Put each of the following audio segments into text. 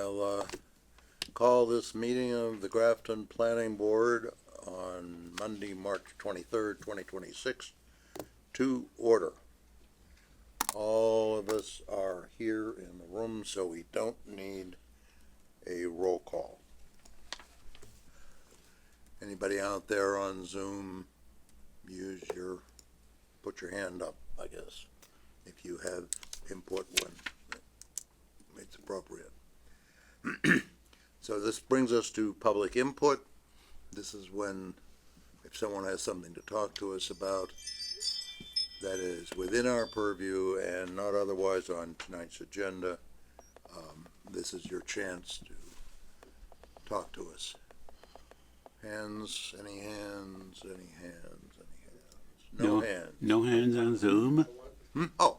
I'll call this meeting of the Grafton Planning Board on Monday, March 23rd, 2026 to order. All of us are here in the room, so we don't need a roll call. Anybody out there on Zoom, put your hand up, I guess, if you have input when it's appropriate. So this brings us to public input. This is when, if someone has something to talk to us about that is within our purview and not otherwise on tonight's agenda, this is your chance to talk to us. Hands, any hands, any hands, any hands? No hands. No hands on Zoom? Oh.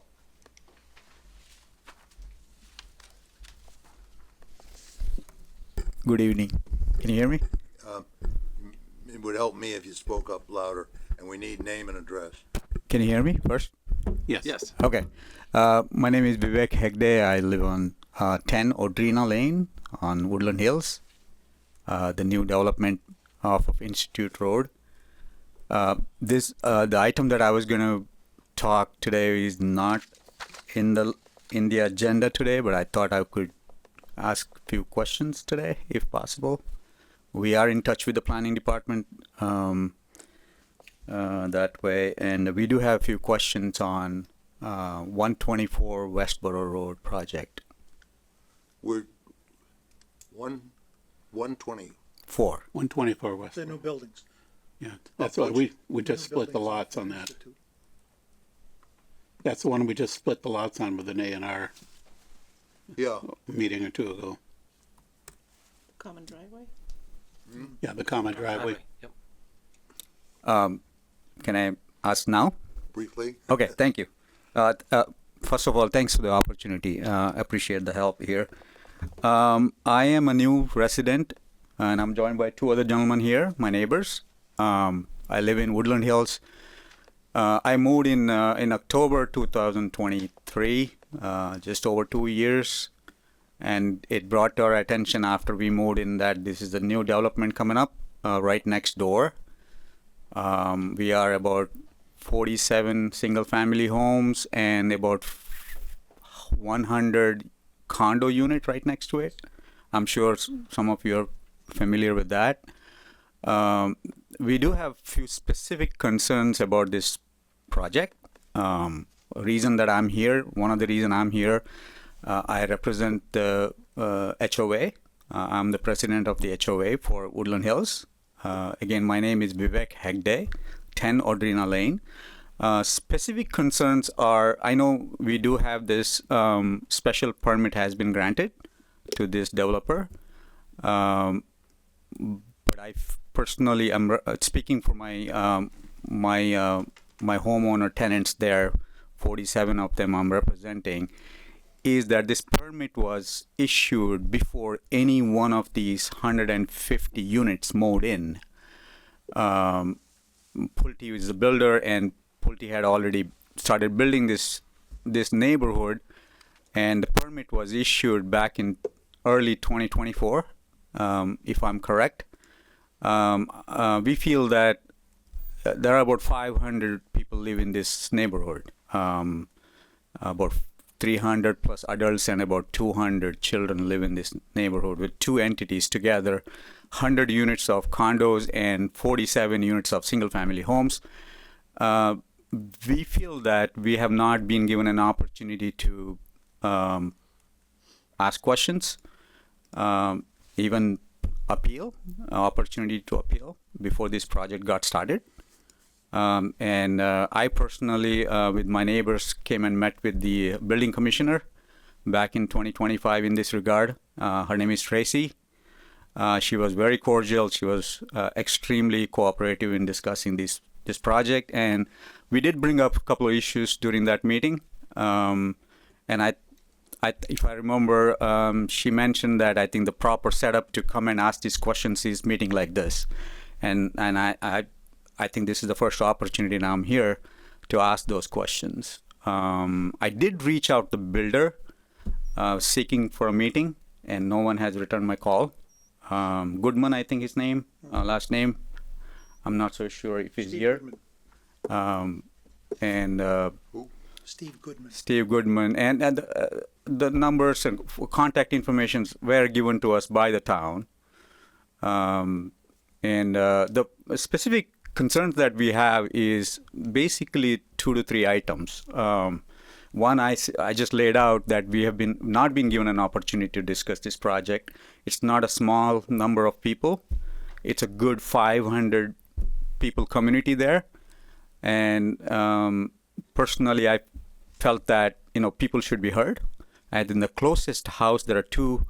Good evening. Can you hear me? It would help me if you spoke up louder, and we need name and address. Can you hear me first? Yes. Okay. My name is Vivek Hegde. I live on 10 Audrina Lane on Woodland Hills, the new development off of Institute Road. The item that I was going to talk today is not in the agenda today, but I thought I could ask a few questions today, if possible. We are in touch with the planning department that way, and we do have a few questions on 124 Westboro Road project. We're 120. 124 West. The new buildings. Yeah, that's what we just split the lots on that. That's the one we just split the lots on with an A&R Yeah. meeting or two ago. Common driveway? Yeah, the common driveway. Yep. Can I ask now? Briefly. Okay, thank you. First of all, thanks for the opportunity. Appreciate the help here. I am a new resident, and I'm joined by two other gentlemen here, my neighbors. I live in Woodland Hills. I moved in October 2023, just over 2 years, and it brought to our attention after we moved in that this is a new development coming up right next door. We are about 47 single-family homes and about 100 condo unit right next to it. I'm sure some of you are familiar with that. We do have few specific concerns about this project. Reason that I'm here, one of the reason I'm here, I represent the HOA. I'm the president of the HOA for Woodland Hills. Again, my name is Vivek Hegde, 10 Audrina Lane. Specific concerns are, I know we do have this special permit has been granted to this developer. But I personally am speaking for my my homeowner tenants there, 47 of them I'm representing, is that this permit was issued before any one of these 150 units moved in. Pulte is the builder, and Pulte had already started building this neighborhood, and the permit was issued back in early 2024, if I'm correct. We feel that there are about 500 people live in this neighborhood, about 300 plus adults and about 200 children live in this neighborhood with two entities together, 100 units of condos and 47 units of single-family homes. We feel that we have not been given an opportunity to ask questions, even opportunity to appeal before this project got started. And I personally, with my neighbors, came and met with the building commissioner back in 2025 in this regard. Her name is Tracy. She was very cordial. She was extremely cooperative in discussing this project. And we did bring up a couple of issues during that meeting. And if I remember, she mentioned that I think the proper setup to come and ask these questions is meeting like this. And I think this is the first opportunity now I'm here to ask those questions. I did reach out to the builder seeking for a meeting, and no one has returned my call. Goodman, I think his name, last name. I'm not so sure if he's here. And Steve Goodman. Steve Goodman, and the numbers and contact informations were given to us by the town. The specific concerns that we have is basically 2 to 3 items. One, I just laid out that we have not been given an opportunity to discuss this project. It's not a small number of people. It's a good 500 people community there. And personally, I felt that, people should be heard. And in the closest house, there are 2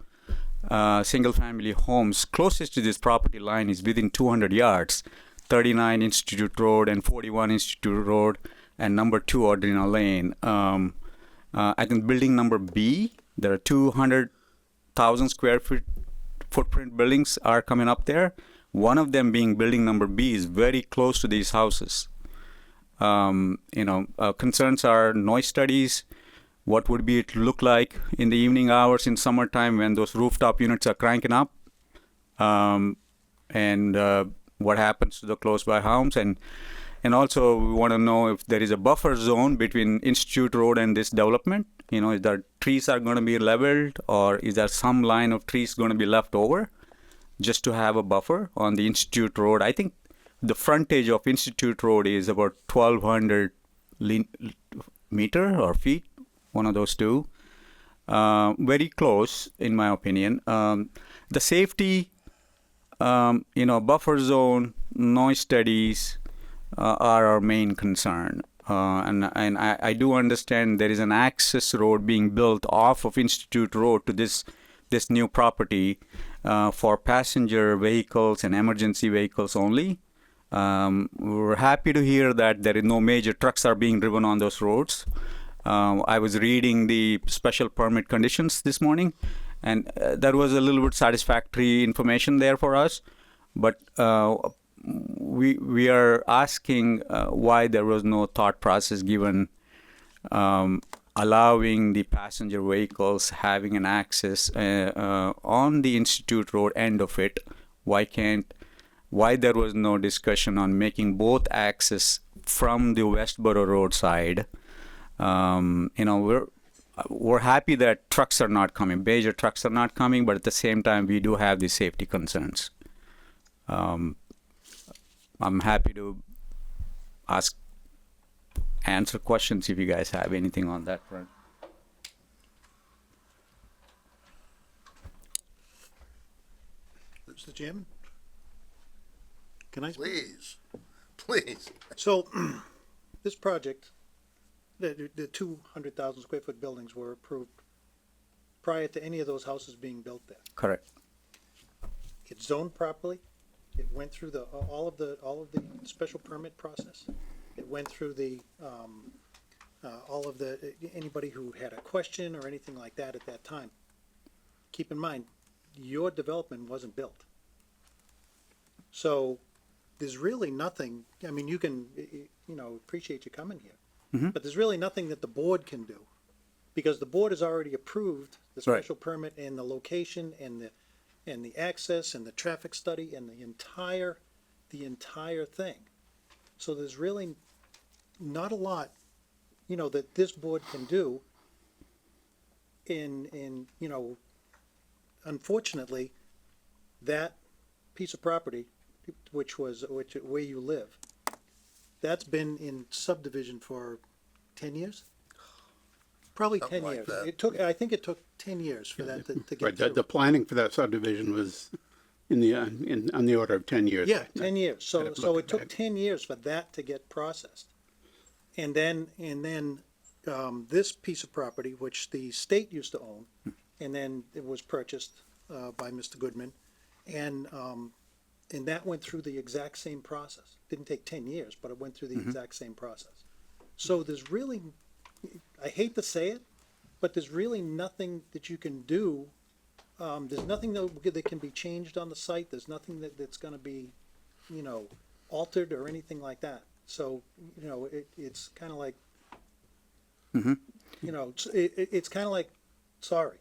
single-family homes. Closest to this property line is within 200 yards, 39 Institute Road and 41 Institute Road, and number 2 Ordina Lane. I think building number B, there are 200,000 square feet footprint buildings are coming up there. One of them being building number B is very close to these houses. Concerns are noise studies. What would it look like in the evening hours in summertime when those rooftop units are cranking up? What happens to the close by homes? And also we want to know if there is a buffer zone between Institute Road and this development. Is there trees are going to be leveled, or is there some line of trees going to be left over just to have a buffer on the Institute Road? I think the frontage of Institute Road is about 1,200 meter or feet, one of those two. Very close, in my opinion. The safety, buffer zone, noise studies are our main concern. And I do understand there is an access road being built off of Institute Road to this new property for passenger vehicles and emergency vehicles only. We're happy to hear that there is no major trucks are being driven on those roads. I was reading the special permit conditions this morning, and there was a little bit satisfactory information there for us. But we are asking why there was no thought process given allowing the passenger vehicles having an access on the Institute Road end of it. Why there was no discussion on making both access from the Westboro Road side? We're happy that trucks are not coming, major trucks are not coming, but at the same time, we do have the safety concerns. I'm happy to answer questions if you guys have anything on that front. Mr. Chairman? Can I speak? Please. So, this project, the 200,000 square foot buildings were approved prior to any of those houses being built there. Correct. It's zoned properly. It went through all of the special permit process. It went through anybody who had a question or anything like that at that time. Keep in mind, your development wasn't built. So there's really nothing, I mean, you can, appreciate you coming here. Mm-hmm. But there's really nothing that the board can do, because the board has already approved the Right. special permit and the location and the access and the traffic study and the entire thing. So there's really not a lot, that this board can do. Unfortunately, that piece of property, where you live, that's been in subdivision for 10 years? Probably 10 Something like years. that. I think it took 10 years for that to get Right, through. the planning for that subdivision was on the order of 10 years. Yeah, 10 years. So Gotta so look it took back. 10 years for that to get processed. And then this piece of property, which the state used to own, and then it was purchased by Mr. Goodman, and that went through the exact same process. Didn't take 10 years, but it went through the exact same process. So there's really, I hate to say it, but there's really nothing that you can do. There's nothing that can be changed on the site. There's nothing that's gonna be, altered or anything like that. So, it's kinda like, it's kinda like, sorry.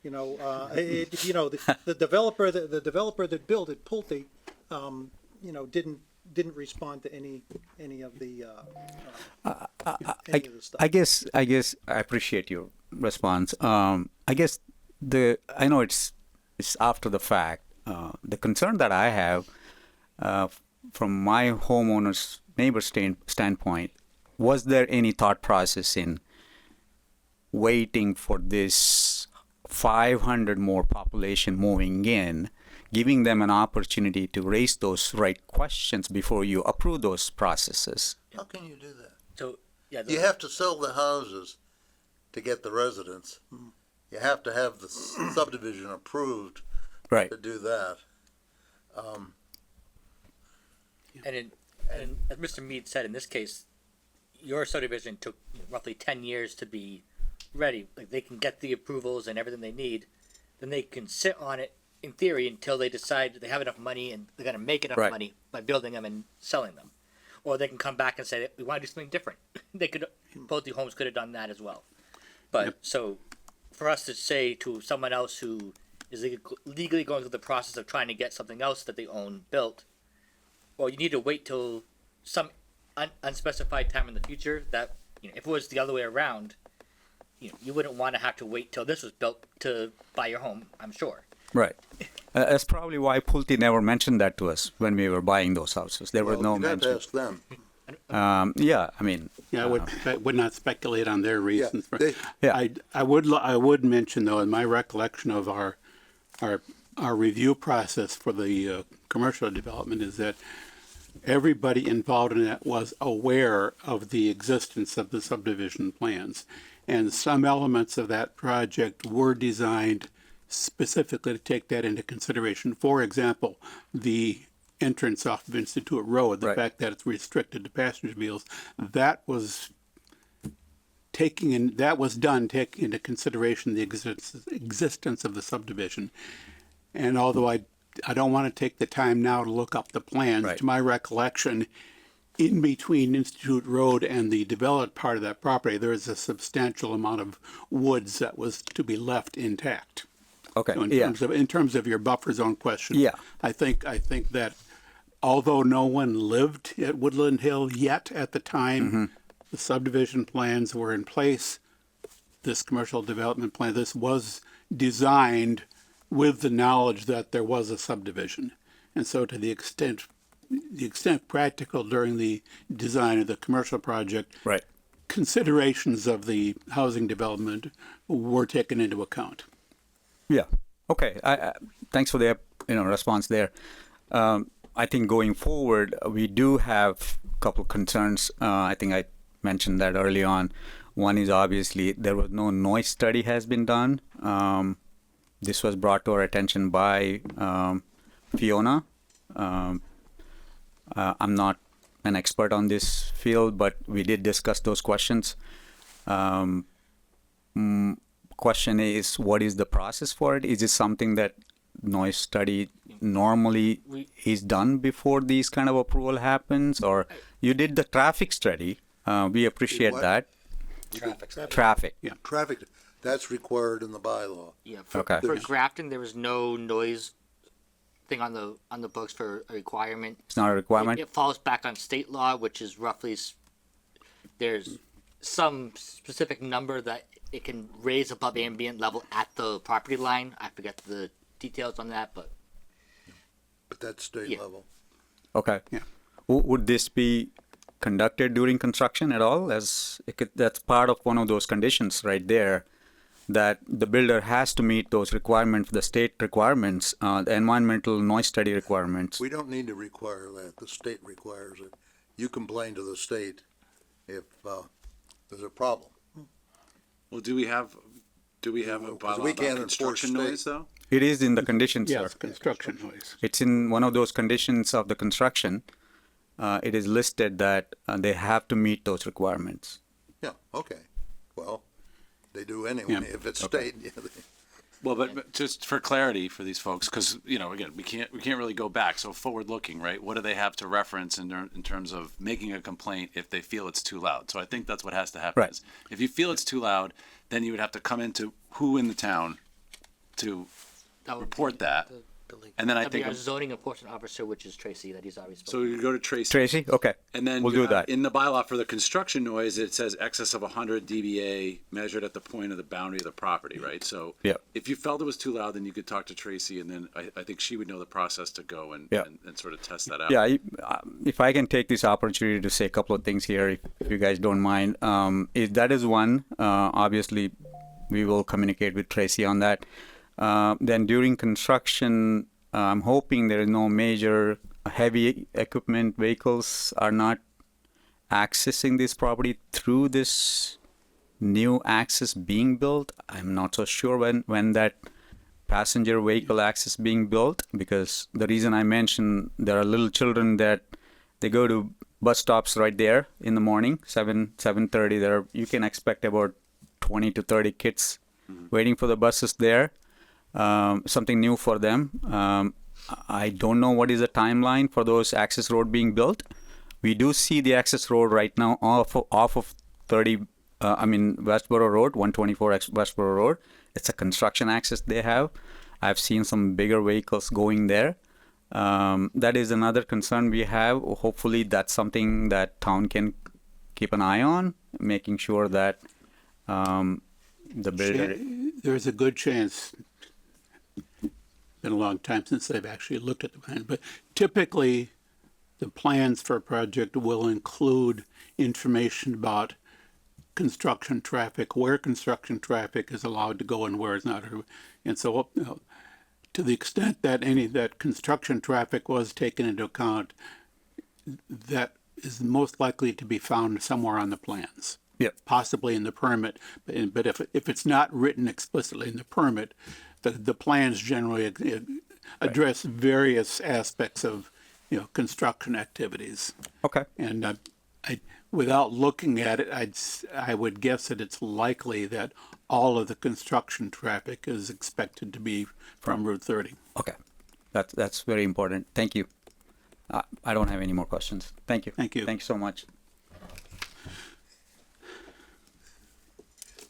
The developer, the developer that built it, Pulte, didn't respond to any of the, any of the stuff. I guess I appreciate your response. I guess I know it's after the fact. The concern that I have from my homeowner's neighbor standpoint, was there any thought process in waiting for this 500 more population moving in, giving them an opportunity to raise those right questions before you approve those processes? How can you do that? So, yeah, You have to sell the houses to get the residents. You have to have the subdivision approved Right. to do that. and as Mr. Mead said, in this case, your subdivision took roughly 10 years to be ready. Like, they can get the approvals and everything they need, then they can sit on it in theory until they decide they have enough money and they're going to make enough Right. money by building them and selling them. Or they can come back and say, we want to do something different. Both the homes could have done that as well. But so for us to say to someone else who is legally going through the process of trying to get something else that they own built, well, you need to wait till some unspecified time in the future. That, if it was the other way around, you wouldn't want to have to wait till this was built to buy your home, I'm sure. Right. That's probably why Pulte never mentioned that to us when we were buying those houses. There was no You'd have to mention. ask them. Yeah, I mean, Yeah, I would not speculate on their reasons. for- they- Yeah. I would mention though, in my recollection of our review process for the commercial development is that everybody involved in that was aware of the existence of the subdivision plans. And some elements of that project were designed specifically to take that into consideration. For example, the entrance off of Institute Road, the Right. fact that it's restricted to passenger vehicles, that was done taking into consideration the existence of the subdivision. And although I don't want to take the time now to look up the plans, Right. to my recollection, in between Institute Road and the developed part of that property, there is a substantial amount of woods that was to be left intact. okay, So yeah, in terms of your buffer zone question, Yeah. I think that although no one lived at Woodland Hill yet at the time, Mm-hmm. the subdivision plans were in place. This commercial development plan, this was designed with the knowledge that there was a subdivision. And so to the extent practical during the design of the commercial project, right. considerations of the housing development were taken into account. Yeah. Okay. Thanks for the response there. I think going forward, we do have a couple concerns. I think I mentioned that early on. One is obviously there was no noise study has been done. This was brought to our attention by Fiona. I'm not an expert on this field, but we did discuss those questions. Question is, what is the process for it? Is it something that noise study normally is done before these kind of approval happens? Or you did the traffic study. We appreciate what? that. Traffic. Yeah. Traffic, that's required in the bylaw. Yeah. Okay. For Grafton, there was no noise thing on the books for a requirement. It's not a requirement. It falls back on state law, which is roughly there's some specific number that it can raise above ambient level at the property line. I forget the details on that, but But that's state Yeah. level. Okay. Yeah. Would this be conducted during construction at all? That's part of one of those conditions right there, that the builder has to meet those requirements, the state requirements, the environmental noise study requirements. We don't need to require that. The state requires it. You complain to the state if there's a problem. Well, do we have a Because bylaw we about can't construction enforce noise though? It is in the conditions, Yes, sir. construction noise. It's in one of those conditions of the construction. It is listed that they have to meet those requirements. Yeah, okay. Well, they do anyway. Yeah. If it's state, yeah, Well, but just for clarity for these folks, because again, we can't really go back. So forward looking, right? What do they have to reference in terms of making a complaint if they feel it's too loud? So I think that's what has to happen. Right. Is if you feel it's too loud, then you would have to come into who in the town to That would report be that. the building- And then I that'd be think our I'm- zoning enforcement officer, which is Tracy, that he's already So spoken. you go to Tracy. Tracy, okay, And then we'll you do have- that. in the bylaw for the construction noise, it says excess of 100 dBA measured at the point of the boundary of the property, right? So Yeah. if you felt it was too loud, then you could talk to Tracy, and then I think she would know the process to go and, Yeah. and sort of test that out. Yeah, if I can take this opportunity to say a couple of things here, if you guys don't mind, that is one. Obviously, we will communicate with Tracy on that. Then during construction, I'm hoping there is no major heavy equipment vehicles are not accessing this property through this new access being built. I'm not so sure when that passenger vehicle access being built, because the reason I mentioned there are little children that they go to bus stops right there in the morning, 7:30. There you can expect about 20 to 30 kids waiting for the buses there. Something new for them. I don't know what is the timeline for those access road being built. We do see the access road right now off of 30. Westboro Road, 124 Westboro Road. It's a construction access they have. I've seen some bigger vehicles going there. That is another concern we have. Hopefully, that's something that town can keep an eye on, making sure that the builder. There's a good chance, been a long time since I've actually looked at the plan, but typically the plans for a project will include information about construction traffic, where construction traffic is allowed to go and where it's not. And so, to the extent that any of that construction traffic was taken into account, that is most likely to be found somewhere on the plans. Yep. Possibly in the permit, but if it's not written explicitly in the permit, the plans generally address various aspects of, construction activities. Okay. And without looking at it, I would guess that it's likely that all of the construction traffic is expected to be from Route 30. Okay. That's very important. Thank you. I don't have any more questions. Thank you. Thank you. Thank you so much.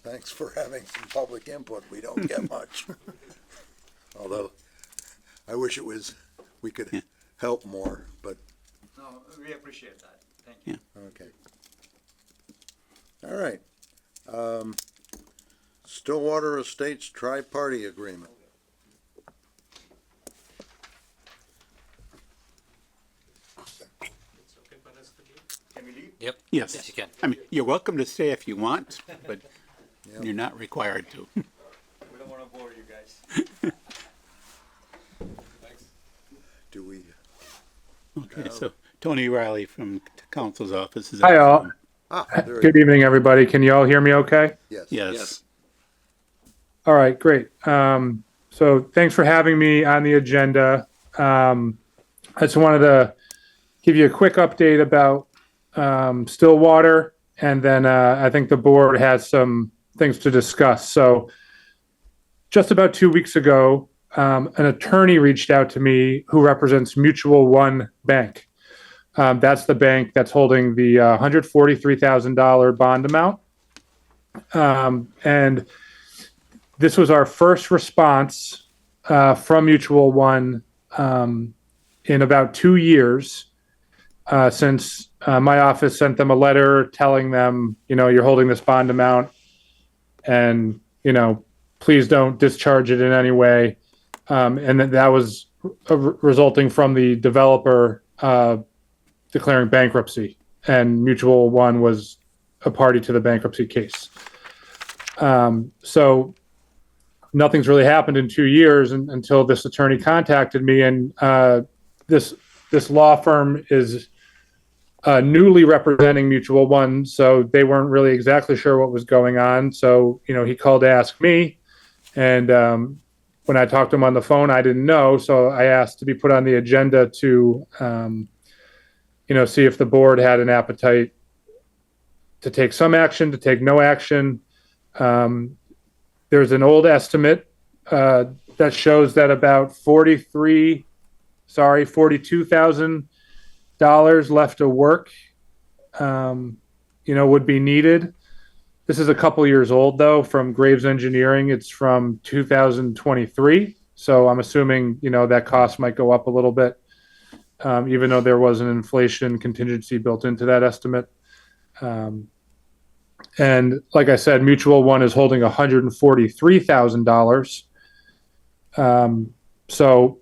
Thanks for having some public input. We don't get much. Although, I wish we could help more, but, No, we appreciate that. Thank you. okay. All right. Stillwater Estates Tri-Party Agreement. Yep. Yes. Yes, you can. I mean, you're welcome to stay if you want, but you're not required to. We don't want to bore you guys. Do we, Okay, so Tony Riley from council's office is. Hi, all. there it Good evening, everybody. Can you all hear me okay? Yes. Yes. All right, great. So thanks for having me on the agenda. I just wanted to give you a quick update about Stillwater, and then I think the board has some things to discuss. So just about 2 weeks ago, an attorney reached out to me who represents Mutual One Bank. That's the bank that's holding the $143,000 bond amount. And this was our first response from Mutual One in about 2 years since my office sent them a letter telling them, you're holding this bond amount and, please don't discharge it in any way. And that was resulting from the developer declaring bankruptcy, and Mutual One was a party to the bankruptcy case. So nothing's really happened in 2 years until this attorney contacted me, and this law firm is newly representing Mutual One, so they weren't really exactly sure what was going on. So he called to ask me, and when I talked to him on the phone, I didn't know, so I asked to be put on the agenda to see if the board had an appetite to take some action, to take no action. There's an old estimate that shows that about $42,000 left of work, would be needed. This is a couple years old though, from Graves Engineering. It's from 2023. So I'm assuming, that cost might go up a little bit, even though there was an inflation contingency built into that estimate. And like I said, Mutual One is holding $143,000. So,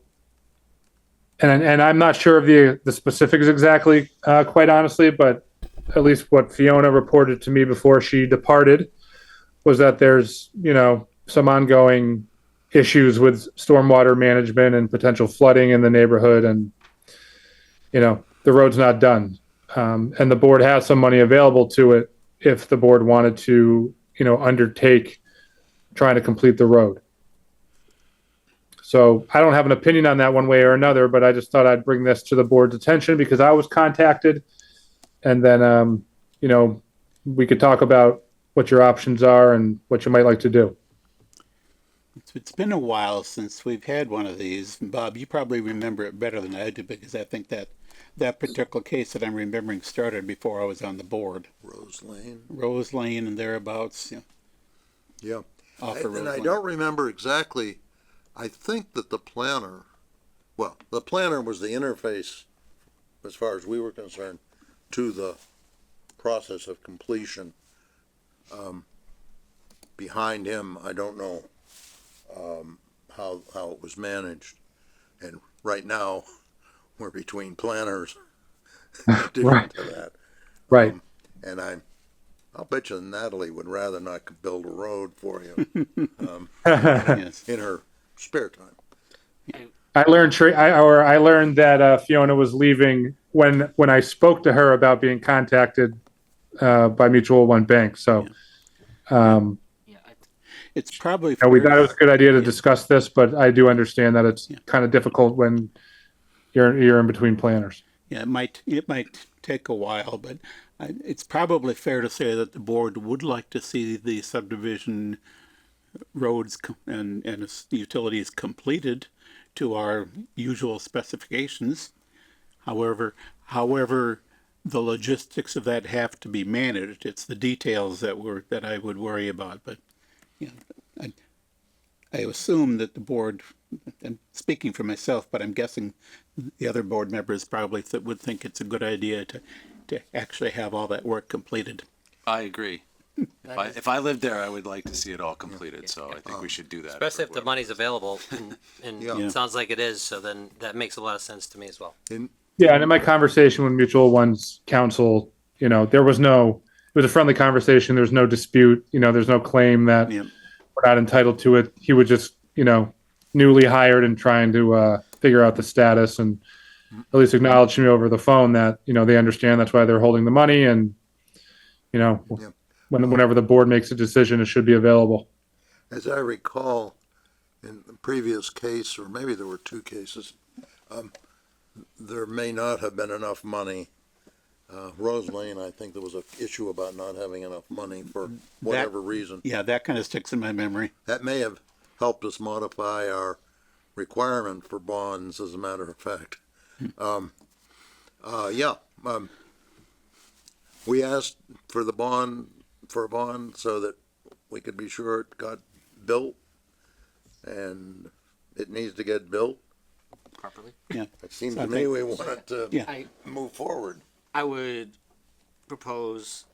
and I'm not sure of the specifics exactly, quite honestly, but at least what Fiona reported to me before she departed was that there's, some ongoing issues with stormwater management and potential flooding in the neighborhood, and the road's not done. And the board has some money available to it if the board wanted to, undertake trying to complete the road. So I don't have an opinion on that one way or another, but I just thought I'd bring this to the board's attention because I was contacted, and then, we could talk about what your options are and what you might like to do. It's been a while since we've had one of these. Bob, you probably remember it better than I do because I think that particular case that I'm remembering started before I was on the board. Rose Lane. Rose Lane and thereabouts. Yeah. Off of Rose And I Lane. don't remember exactly. I think that the planner was the interface, as far as we were concerned, to the process of completion. Behind him, I don't know how it was managed. And right now, we're between planners. Different to that. Right. And I'll bet you Natalie would rather not build a road for you Yes. in her spare time. I learned that Fiona was leaving when I spoke to her about being contacted by Mutual One Bank. So, It's probably we fair- thought it was a good idea to discuss this, but I do understand that it's kind of difficult when you're in between planners. Yeah, it might take a while, but it's probably fair to say that the board would like to see the subdivision roads and utilities completed to our usual specifications. However, the logistics of that have to be managed. It's the details that I would worry about. But I assume that the board, I'm speaking for myself, but I'm guessing the other board members probably would think it's a good idea to actually have all that work completed. I agree. If I lived there, I would like to see it all completed, so I think we should do that. Especially if the money's available, and Yeah. it sounds like it is, so then that makes a lot of sense to me as well. Yeah, and in my conversation with Mutual One's counsel, it was a friendly conversation. There's no dispute. There's no claim that Yeah. we're not entitled to it. He was just, newly hired and trying to figure out the status, and at least acknowledge to me over the phone that, they understand that's why they're holding the money, and, whenever the board makes a decision, it should be available. As I recall, in the previous case, or maybe there were two cases, there may not have been enough money. Rose Lane, I think there was an issue about not having enough money for whatever reason. Yeah, that kind of sticks in my memory. That may have helped us modify our requirement for bonds, as a matter of fact. We asked for a bond so that we could be sure it got built, and it needs to get built. Properly. Yeah. It seems So I to me think- we want to Yeah. move forward. I would propose,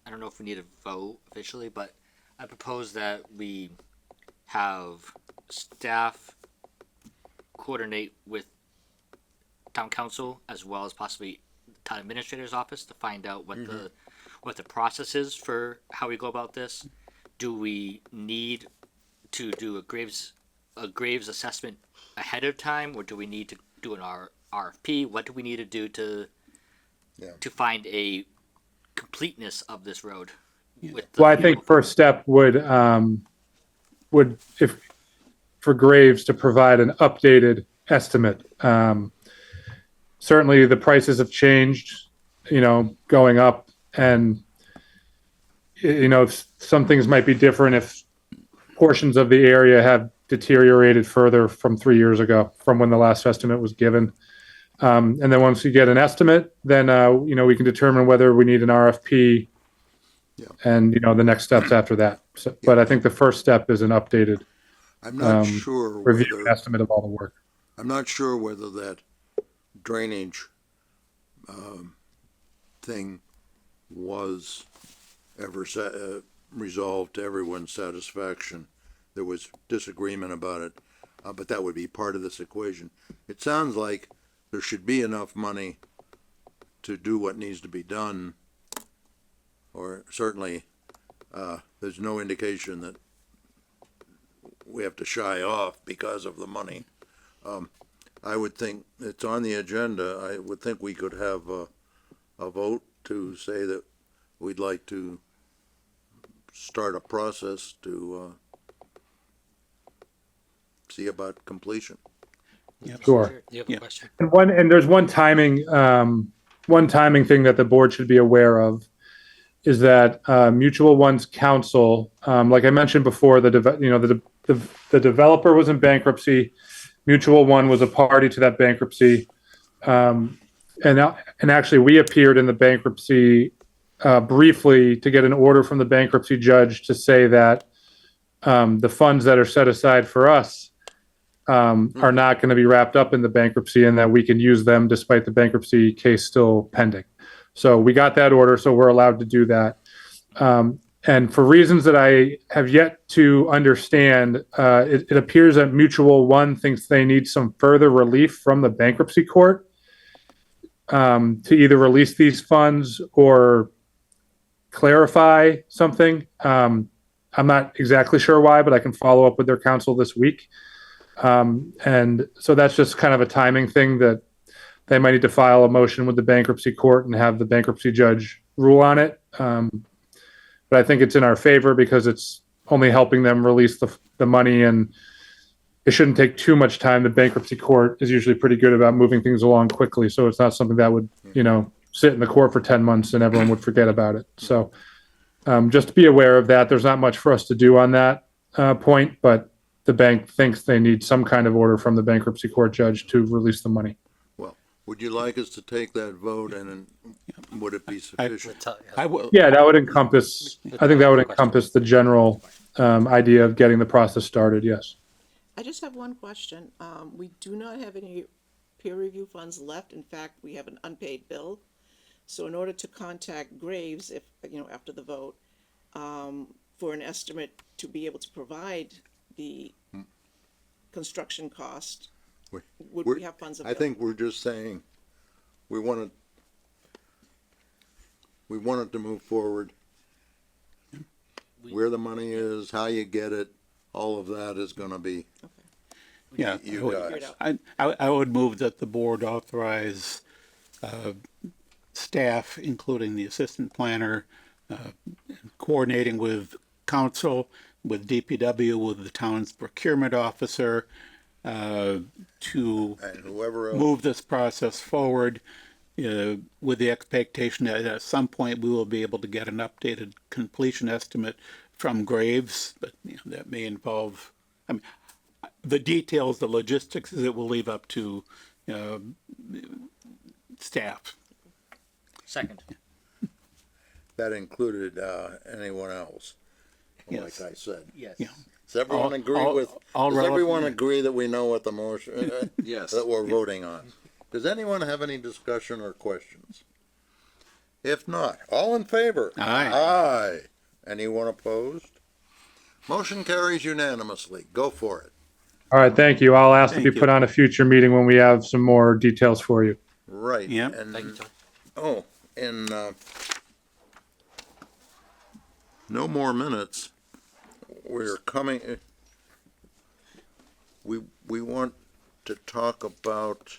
I don't know if we need a vote officially, but I propose that we have staff coordinate with town council as well as possibly town administrator's office to find out what the process is for how we go about this. Do we need to do a Graves assessment ahead of time, or do we need to do an RFP? What do we need to do to find a completeness of this road? Well, I think first step would if for Graves to provide an updated estimate. Certainly the prices have changed, going up, and some things might be different if portions of the area have deteriorated further from 3 years ago, from when the last estimate was given. And then once we get an estimate, then we can determine whether we need an RFP Yeah. And, the next steps after that. So, but I think the first step is an updated I'm not sure review and whether, estimate of all the work. I'm not sure whether that drainage, thing was ever resolved to everyone's satisfaction. There was disagreement about it, but that would be part of this equation. It sounds like there should be enough money to do what needs to be done, or certainly, there's no indication that we have to shy off because of the money. I would think it's on the agenda. I would think we could have a vote to say that we'd like to start a process to see about completion. Sure. You have Yeah. a question? And there's one timing thing that the board should be aware of is that Mutual One's counsel, like I mentioned before, the developer was in bankruptcy. Mutual One was a party to that bankruptcy, and actually we appeared in the bankruptcy briefly to get an order from the bankruptcy judge to say that the funds that are set aside for us are not going to be wrapped up in the bankruptcy and that we can use them despite the bankruptcy case still pending. So we got that order, so we're allowed to do that. And for reasons that I have yet to understand, it appears that Mutual One thinks they need some further relief from the bankruptcy court to either release these funds or clarify something. I'm not exactly sure why, but I can follow up with their counsel this week. And so that's just kind of a timing thing that they might need to file a motion with the bankruptcy court and have the bankruptcy judge rule on it. But I think it's in our favor because it's only helping them release the money, and it shouldn't take too much time. The bankruptcy court is usually pretty good about moving things along quickly. So it's not something that would, sit in the court for 10 months and everyone would forget about it. So just to be aware of that. There's not much for us to do on that point, but the bank thinks they need some kind of order from the bankruptcy court judge to release the money. Well, would you like us to take that vote, and would it be sufficient? I will, Yeah, that would encompass, I think that would encompass the general idea of getting the process started, yes. I just have one question. We do not have any peer review funds left. In fact, we have an unpaid bill. So in order to contact Graves, if, after the vote, for an estimate to be able to provide the construction cost, would we have funds I available? think we're just saying, we wanted to move forward. Where the money is, how you get it, all of that is gonna be yeah. you Figure guys. it out. I would move that the board authorize staff, including the assistant planner, coordinating with council, with DPW, with the town's procurement officer, to And whoever else, move this process forward with the expectation that at some point we will be able to get an updated completion estimate from Graves, but that may involve, the details, the logistics, it will leave up to staff. Second. that included, anyone else, Yes. like I said. Yes. Yeah. Does everyone All- agree all- with, all does relevant- everyone agree that we know what the motion, Yes. that we're voting on? Does anyone have any discussion or questions? If not, all in favor? Aye. Aye. Anyone opposed? Motion carries unanimously. Go for it. All right, thank you. I'll ask to Thank be you. put on a future meeting when we have some more details for you. Right. Yep. And, Thank you, Tony. oh, and, no more minutes. We're coming, we want to talk about,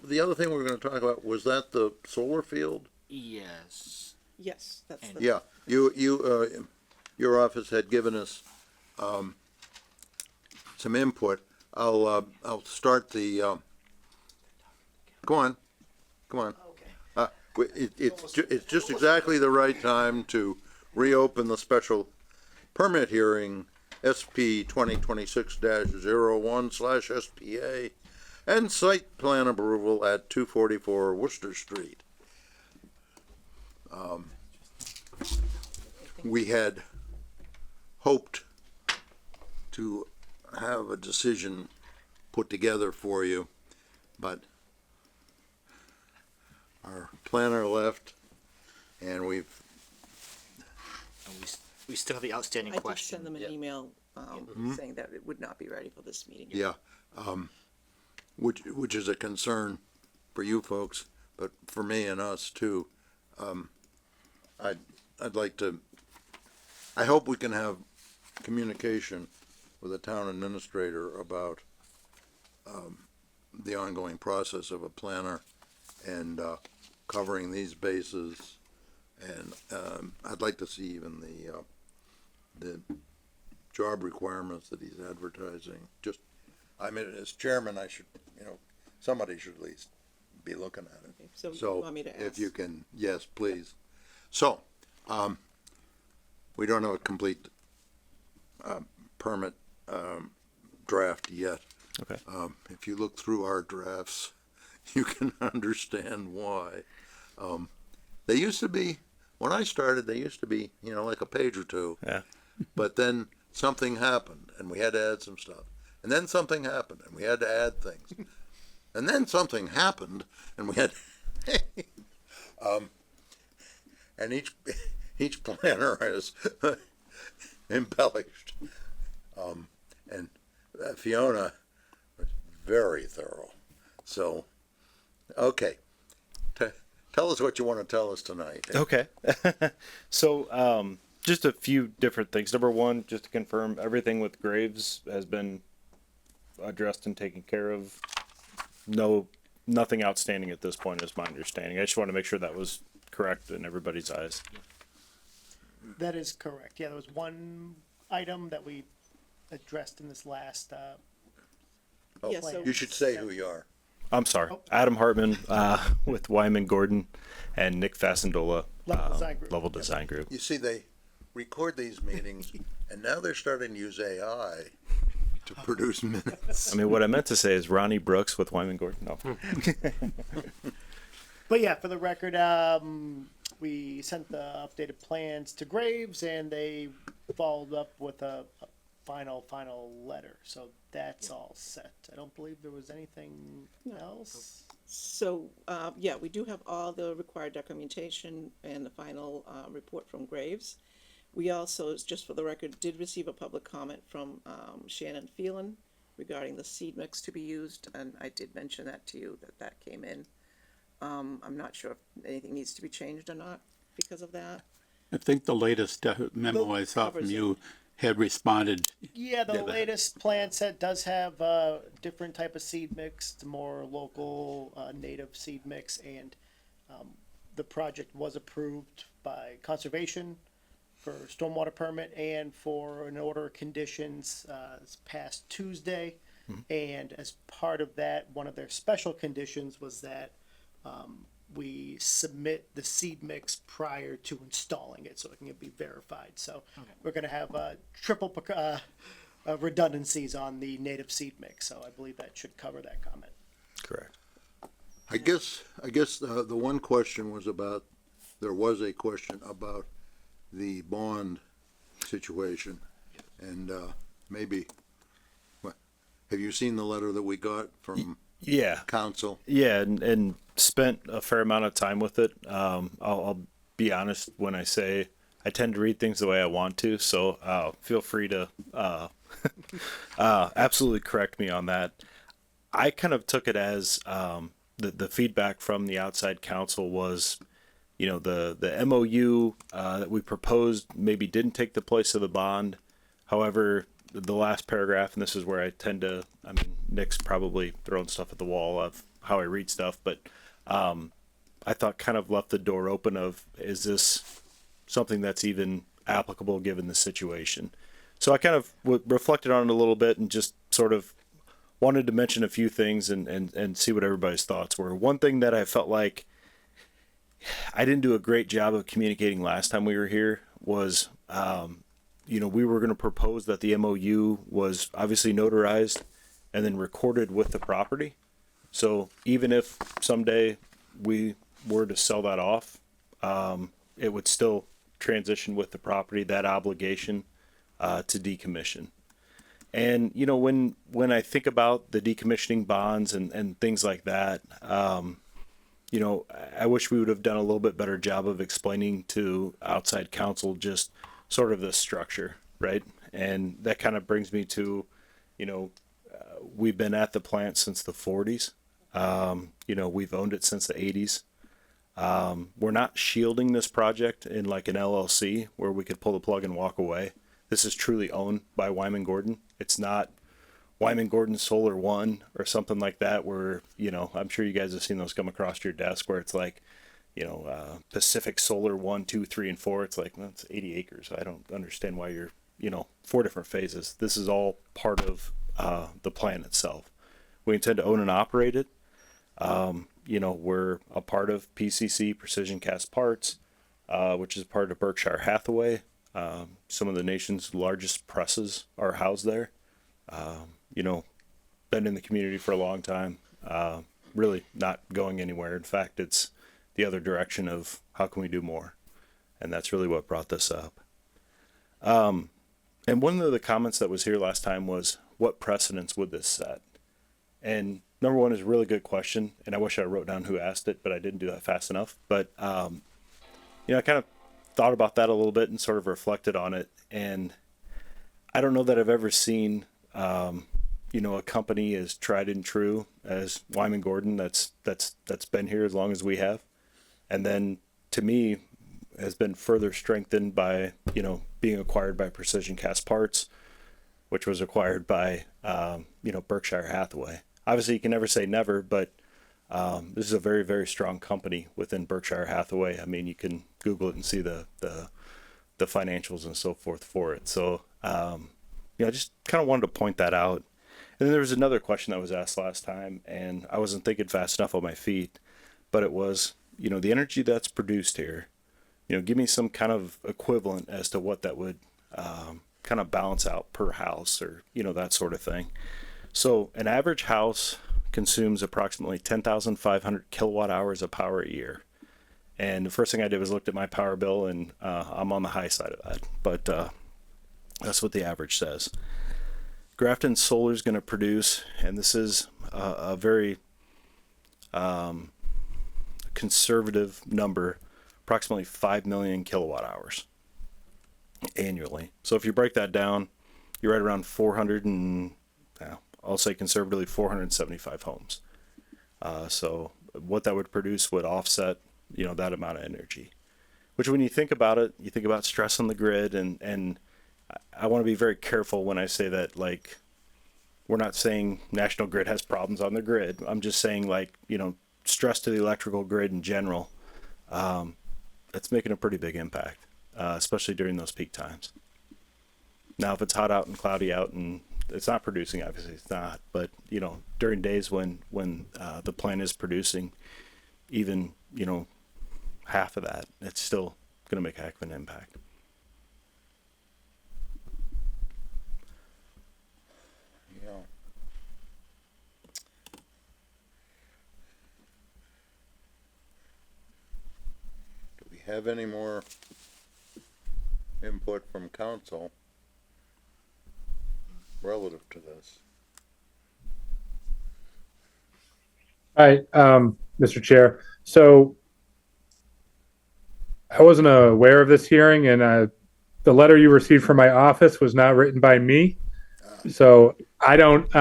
the other thing we were gonna talk about, was that the solar field? Yes. Yes, that's the. Yeah, your office had given us, some input. I'll start the, go on. It's just exactly the right time to reopen the special permit hearing, SP 2026-01/SPA and site plan approval at 244 Worcester Street. We had hoped to have a decision put together for you, but our planner left, and And we still have the outstanding I did question. send them an Yep. email, saying that it would not be ready for this meeting. yeah, which is a concern for you folks, but for me and us too. I'd like to, I hope we can have communication with the town administrator about the ongoing process of a planner and covering these bases. And I'd like to see even the job requirements that he's advertising. Just, I mean, as chairman, I should, somebody should at least be looking at it. Okay, so you So want me to if ask? you can, yes, please. So, we don't have a complete permit draft yet. Okay. If you look through our drafts, you can understand why. They used to be, when I started, they used to be, like a page or two. Yeah. But then something happened and we had to add some stuff. And then something happened and we had to add things. And then something happened and we had, and each planner has embellished. And Fiona was very thorough. So, okay. Tell us what you want to tell us tonight. Okay. So, just a few different things. Number one, just to confirm, everything with Graves has been addressed and taken care of. Nothing outstanding at this point is my understanding. I just want to make sure that was correct in everybody's eyes. That is correct. Yeah, there was one item that we addressed in this last, Oh, Yeah, so- you should say who you are. I'm sorry. Adam Hartman, with Wyman Gordon and Nick Fasendola, Level Design Group. Level Design Group. You see, they record these meetings and now they're starting to use AI to produce minutes. I mean, what I meant to say is Ronnie Brooks with Wyman Gordon. No. but yeah, for the record, we sent the updated plans to Graves and they followed up with a final letter. So that's all set. I don't believe there was anything else. So, yeah, we do have all the required documentation and the final report from Graves. We also, just for the record, did receive a public comment from Shannon Phelan regarding the seed mix to be used, and I did mention that to you, that came in. I'm not sure if anything needs to be changed or not because of that. I think the latest memo I saw from you had responded. Yeah, the Yeah, but- latest plan set does have a different type of seed mix, it's more local, native seed mix, and the project was approved by conservation for stormwater permit and for an order of conditions this past Tuesday. And as part of that, one of their special conditions was that we submit the seed mix prior to installing it so it can be verified. So we're going to have triple redundancies on the native seed mix. So I believe that should cover that comment. Correct. I guess the one question was about, there was a question about the bond situation. And maybe, have you seen the letter that we got from Yeah. council? Yeah, and spent a fair amount of time with it. I'll be honest when I say I tend to read things the way I want to, so feel free to absolutely correct me on that. I kind of took it as the feedback from the outside counsel was, the MOU that we proposed maybe didn't take the place of the bond. However, the last paragraph, and this is where I tend to, Nick's probably throwing stuff at the wall of how I read stuff, but I thought kind of left the door open of, is this something that's even applicable given the situation? So I kind of reflected on it a little bit and just sort of wanted to mention a few things and see what everybody's thoughts were. One thing that I felt like I didn't do a great job of communicating last time we were here was, we were going to propose that the MOU was obviously notarized and then recorded with the property. So even if someday we were to sell that off, it would still transition with the property, that obligation to decommission. And you know, when I think about the decommissioning bonds and things like that, you know, I wish we would have done a little bit better job of explaining to outside counsel just sort of the structure, right? And that kind of brings me to, you know, we've been at the plant since the 40s. You know, we've owned it since the 80s. We're not shielding this project in like an LLC where we could pull the plug and walk away. This is truly owned by Wyman Gordon. It's not Wyman Gordon Solar One or something like that where, you know, I'm sure you guys have seen those come across your desk where it's like, you know, Pacific Solar 1, 2, 3, and 4. It's like, that's 80 acres. I don't understand why you're, you know, 4 different phases. This is all part of the plan itself. We intend to own and operate it. You know, we're a part of PCC, Precision Cast Parts, which is part of Berkshire Hathaway. Some of the nation's largest presses are housed there. You know, been in the community for a long time. Really not going anywhere. In fact, it's the other direction of how can we do more? And that's really what brought this up. And one of the comments that was here last time was, what precedents would this set? And number one is a really good question, and I wish I wrote down who asked it, but I didn't do that fast enough. But, you know, I kind of thought about that a little bit and sort of reflected on it. And I don't know that I've ever seen, you know, a company as tried and true as Wyman Gordon that's been here as long as we have. And then to me has been further strengthened by, you know, being acquired by Precision Cast Parts, which was acquired by, you know, Berkshire Hathaway. Obviously you can never say never, but this is a very, very strong company within Berkshire Hathaway. I mean, you can Google it and see the financials and so forth for it. So, you know, I just kind of wanted to point that out. And then there was another question that was asked last time, and I wasn't thinking fast enough on my feet, but it was, you know, the energy that's produced here, you know, give me some kind of equivalent as to what that would kind of balance out per house or, you know, that sort of thing. So an average house consumes approximately 10,500 kilowatt hours of power a year. And the first thing I did was looked at my power bill, and I'm on the high side of that, but that's what the average says. Grafton Solar is going to produce, and this is a very conservative number, approximately 5 million kilowatt hours annually. So if you break that down, you're right around 400 and, I'll say conservatively 475 homes. So what that would produce would offset, you know, that amount of energy, which when you think about it, you think about stress on the grid, and I want to be very careful when I say that, like, we're not saying National Grid has problems on the grid. I'm just saying, like, you know, stress to the electrical grid in general, it's making a pretty big impact, especially during those peak times. Now, if it's hot out and cloudy out and it's not producing, obviously it's not, but, you know, during days when the plant is producing even, you know, half of that, it's still going to make a heck of an impact. Yeah. Do we have any more input from council relative to this? Hi, Mr. Chair. So I wasn't aware of this hearing, and the letter you received from my office was not written by me. So I don't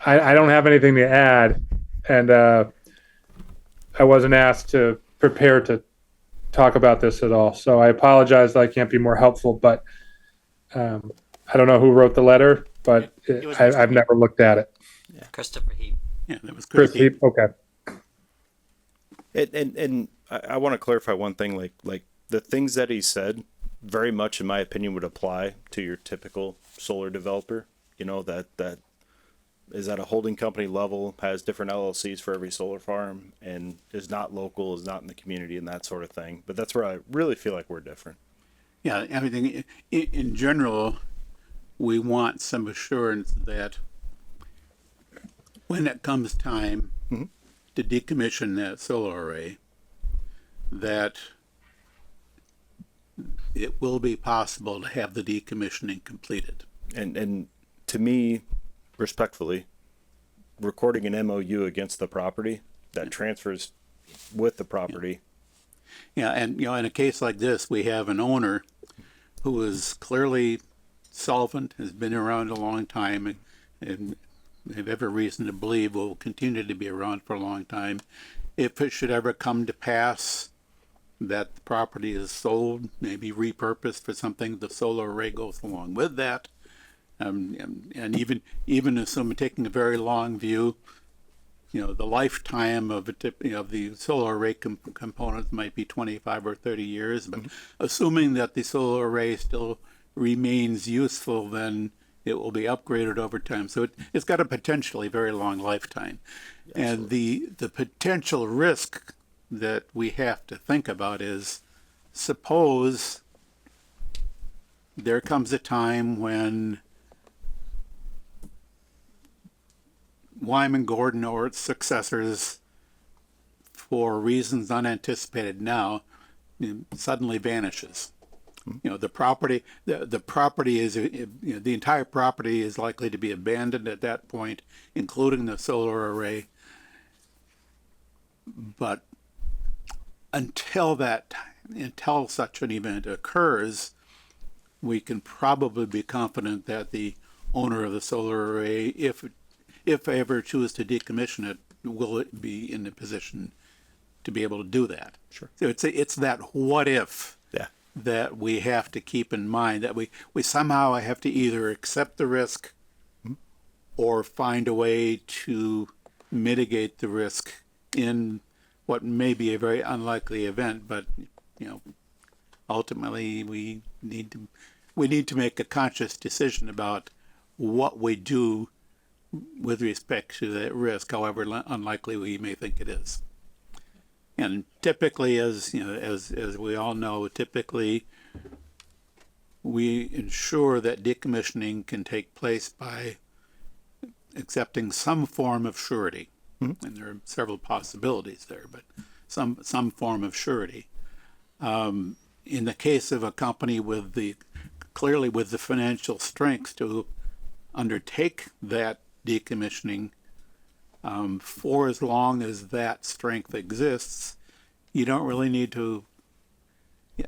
I don't have anything to add, and I wasn't asked to prepare to talk about this at all. So I apologize that I can't be more helpful, but I don't know who wrote the letter, but It was I've never looked at it. Christopher Heap. Yeah, that was Chris Chris. Heap, okay. And I want to clarify one thing, like the things that he said very much, in my opinion, would apply to your typical solar developer, you know, that is at a holding company level, has different LLCs for every solar farm, and is not local, is not in the community, and that sort of thing. But that's where I really feel like we're different. Yeah, everything, in general, we want some assurance that when it comes time to decommission that solar array, that it will be possible to have the decommissioning completed. And to me, respectfully, recording an MOU against the property that transfers with the property. Yeah, and in a case like this, we have an owner who is clearly solvent, has been around a long time, and have every reason to believe will continue to be around for a long time. If it should ever come to pass that the property is sold, maybe repurposed for something, the solar array goes along with that. And even assuming taking a very long view, the lifetime of the solar array components might be 25 or 30 years, but assuming that the solar array still remains useful, then it will be upgraded over time. So it's got a potentially very long lifetime. And the potential risk that we have to think about is, suppose there comes a time when Wyman Gordon or its successors, for reasons unanticipated now, suddenly vanishes. The property, the property is, the entire property is likely to be abandoned at that point, including the solar array. But until such an event occurs, we can probably be confident that the owner of the solar array, if ever choose to decommission it, will it be in a position to be able to do that. Sure. So it's that what if that we have to keep in mind, that we somehow have to either accept the risk or find a way to mitigate the risk in what may be a very unlikely event, but ultimately we need to make a conscious decision about what we do with respect to that risk, however unlikely we may think it is. And typically, as we all know, typically we ensure that decommissioning can take place by accepting some form of surety. And there are several possibilities there, but some form of surety. In the case of a company clearly with the financial strength to undertake that decommissioning, for as long as that strength exists, you don't really need to,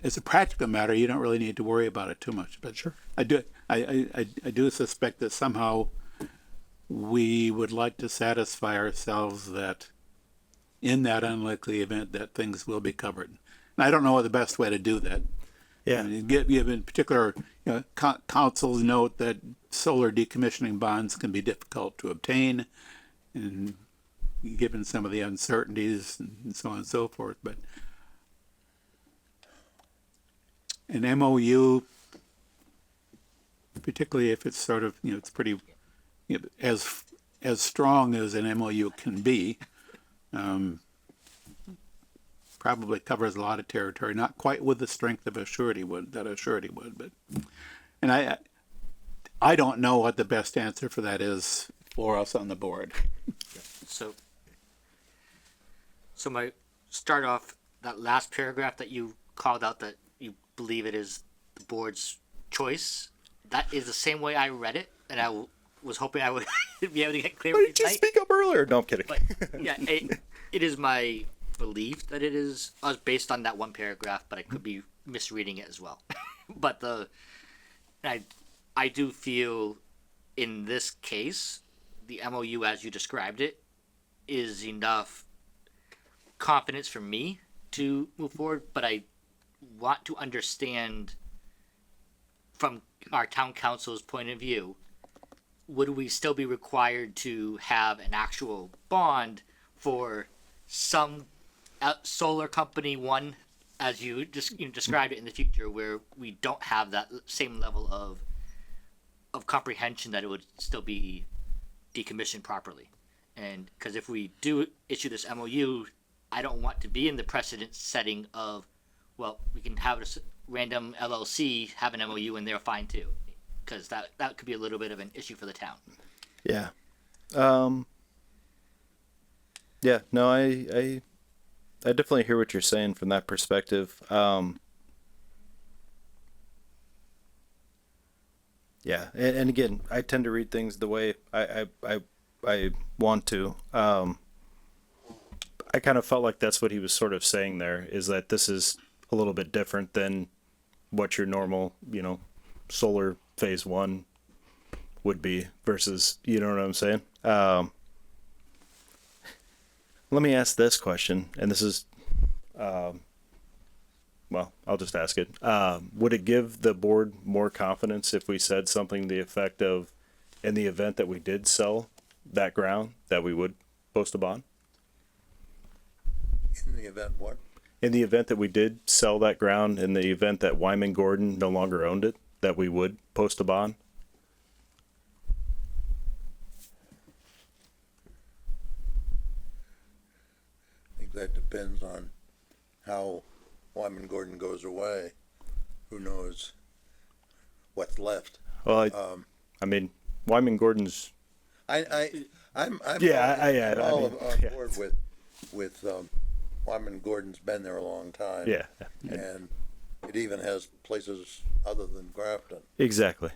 as a practical matter, you don't really need to worry about it too much. But sure, I do suspect that somehow we would like to satisfy ourselves that in that unlikely event that things will be covered. And I don't know the best way to do that. Yeah. I mean, give in particular, councils note that solar decommissioning bonds can be difficult to obtain, and given some of the uncertainties and so on and so forth. But an MOU, particularly if it's sort of, it's pretty, as strong as an MOU can be, probably covers a lot of territory, not quite with the strength of a surety would, but, and I don't know what the best answer for that is for us on the board. So my start off that last paragraph that you called out, that you believe it is the board's choice. That is the same way I read it, and I was hoping I would be able to get clear. Why did you speak up earlier? No, I'm kidding. But yeah, it is my belief that it is based on that one paragraph, but I could be misreading it as well. But I do feel in this case, the MOU as you described it is enough confidence for me to move forward, but I want to understand from our town council's point of view, would we still be required to have an actual bond for some solar company one, as you just described it, in the future, where we don't have that same level of comprehension that it would still be decommissioned properly? And because if we do issue this MOU, I don't want to be in the precedent setting of, well, we can have a random LLC have an MOU and they're fine too, because that could be a little bit of an issue for the town. Yeah. Yeah, no, I definitely hear what you're saying from that perspective. Yeah, and again, I tend to read things the way I want to. I kind of felt like that's what he was sort of saying there, is that this is a little bit different than what your normal, solar phase one would be versus, you know what I'm saying? Let me ask this question, and this is, well, I'll just ask it. Would it give the board more confidence if we said something to the effect of, in the event that we did sell that ground, that we would post a bond? In the event what? In the event that we did sell that ground, in the event that Wyman Gordon no longer owned it, that we would post a bond? I think that depends on how Wyman Gordon goes away. Who knows what's left? Well, I mean, Wyman Gordon's. I'm Yeah, I'm all mean, on yeah. board with Wyman Gordon's been there a long time. Yeah, And it even has places other than Grafton. exactly.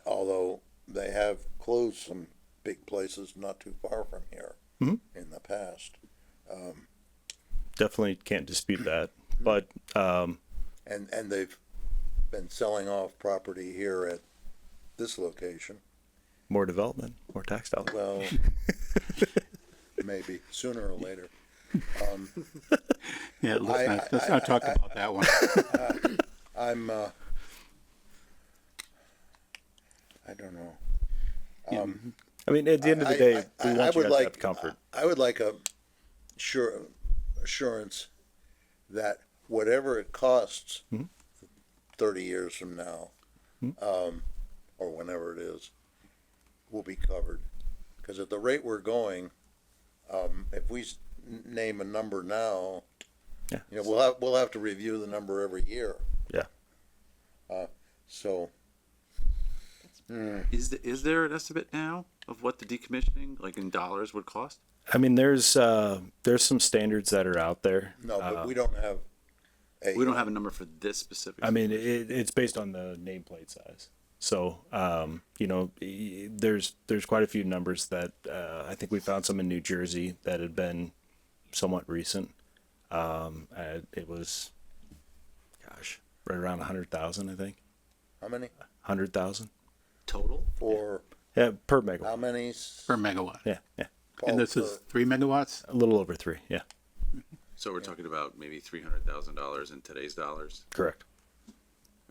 Although they have closed some big places not too far from here in the past. Definitely can't dispute that. But And they've been selling off property here at this location. more development, more tax dollars. Well, maybe sooner or later. Yeah, let's not talk about that one. I don't know. I mean, at the end of the day, we want you would guys to have comfort. I would like a assurance that whatever it costs 30 years from now, or whenever it is, will be covered. Because at the rate we're going, if we name a number now, Yeah. we'll have to review the number every year. Yeah. So Is there an estimate now of what the decommissioning, like in dollars, would cost? I mean, there's some standards that are out there. no, but we don't have We don't have a number for this specific. I mean, it's based on the nameplate size. So, there's quite a few numbers that I think we found some in New Jersey that had been somewhat recent. It was, gosh, right around 100,000, I think. How many 100,000. total. for Yeah, per megawatt. how many? Per megawatt. Yeah. And this is 3 megawatts? A little over 3. Yeah, So we're talking about maybe $300,000 in today's dollars. correct.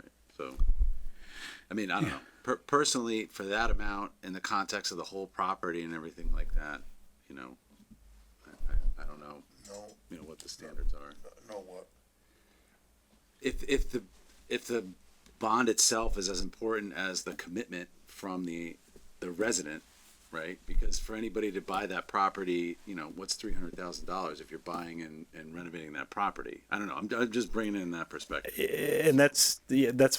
Right. So, I mean, I don't know. Personally, for that amount, in the context of the whole property and everything like that, I don't know. No, What the standards are. no what? If the bond itself is as important as the commitment from the resident, right? Because for anybody to buy that property, what's $300,000 if you're buying and renovating that property? I don't know. I'm just bringing in that perspective. And that's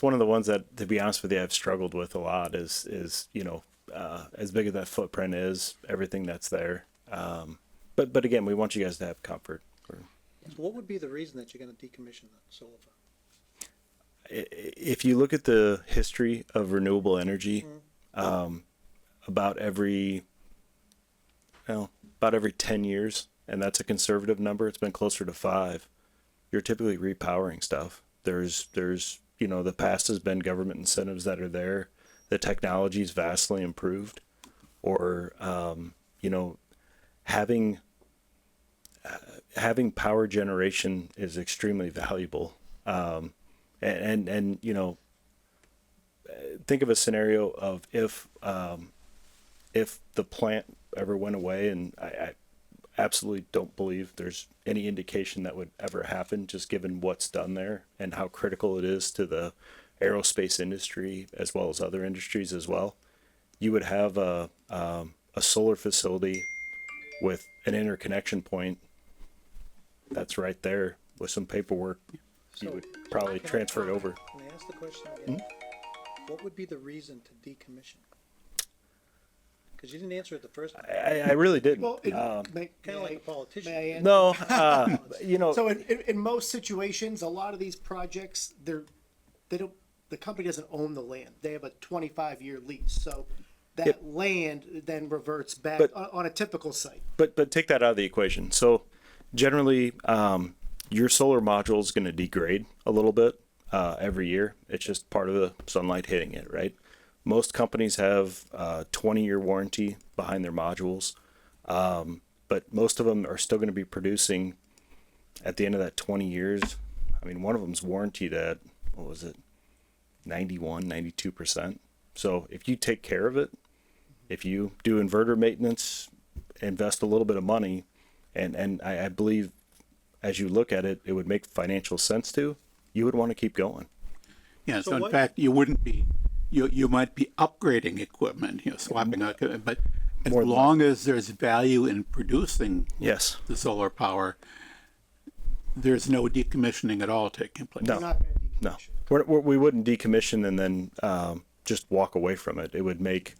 one of the ones that, to be honest with you, I've struggled with a lot. Is as big as that footprint is, everything that's there. But again, we want you guys to have comfort. So what would be the reason that you're gonna decommission the solar farm? If you look at the history of renewable energy, about every 10 years, and that's a conservative number, it's been closer to 5. You're typically repowering stuff. There's the past has been government incentives that are there. The technology's vastly improved, or having power generation is extremely valuable. And think of a scenario of if the plant ever went away, and I absolutely don't believe there's any indication that would ever happen, just given what's done there and how critical it is to the aerospace industry as well as other industries as well. You would have a solar facility with an interconnection point that's right there with some paperwork. You would probably transfer it over. Can I ask the question again? What would be the reason to decommission? Cause you didn't answer it the first time, I really didn't. Well, kinda like a politician. May I answer? No, you know, So in most situations, a lot of these projects, the company doesn't own the land. They have a 25-year lease, so that land then reverts back But- on a typical site. but take that out of the equation. So generally, your solar module is going to degrade a little bit every year. It's just part of the sunlight hitting it, right? Most companies have 20-year warranty behind their modules, but most of them are still going to be producing at the end of that 20 years. I mean, one of them's warranted at, what was it, 91, 92%. So if you take care of it, if you do inverter maintenance, invest a little bit of money, and I believe as you look at it, it would make financial sense to, you would want to keep going. Yeah, So so in what- fact, you wouldn't be, you might be upgrading equipment, swapping out, equipment, but as More than long as there's value in producing Yes. the solar power, there's no decommissioning at all taking place. No. You're not gonna No, decommission. we wouldn't decommission and then just walk away from it. It would make,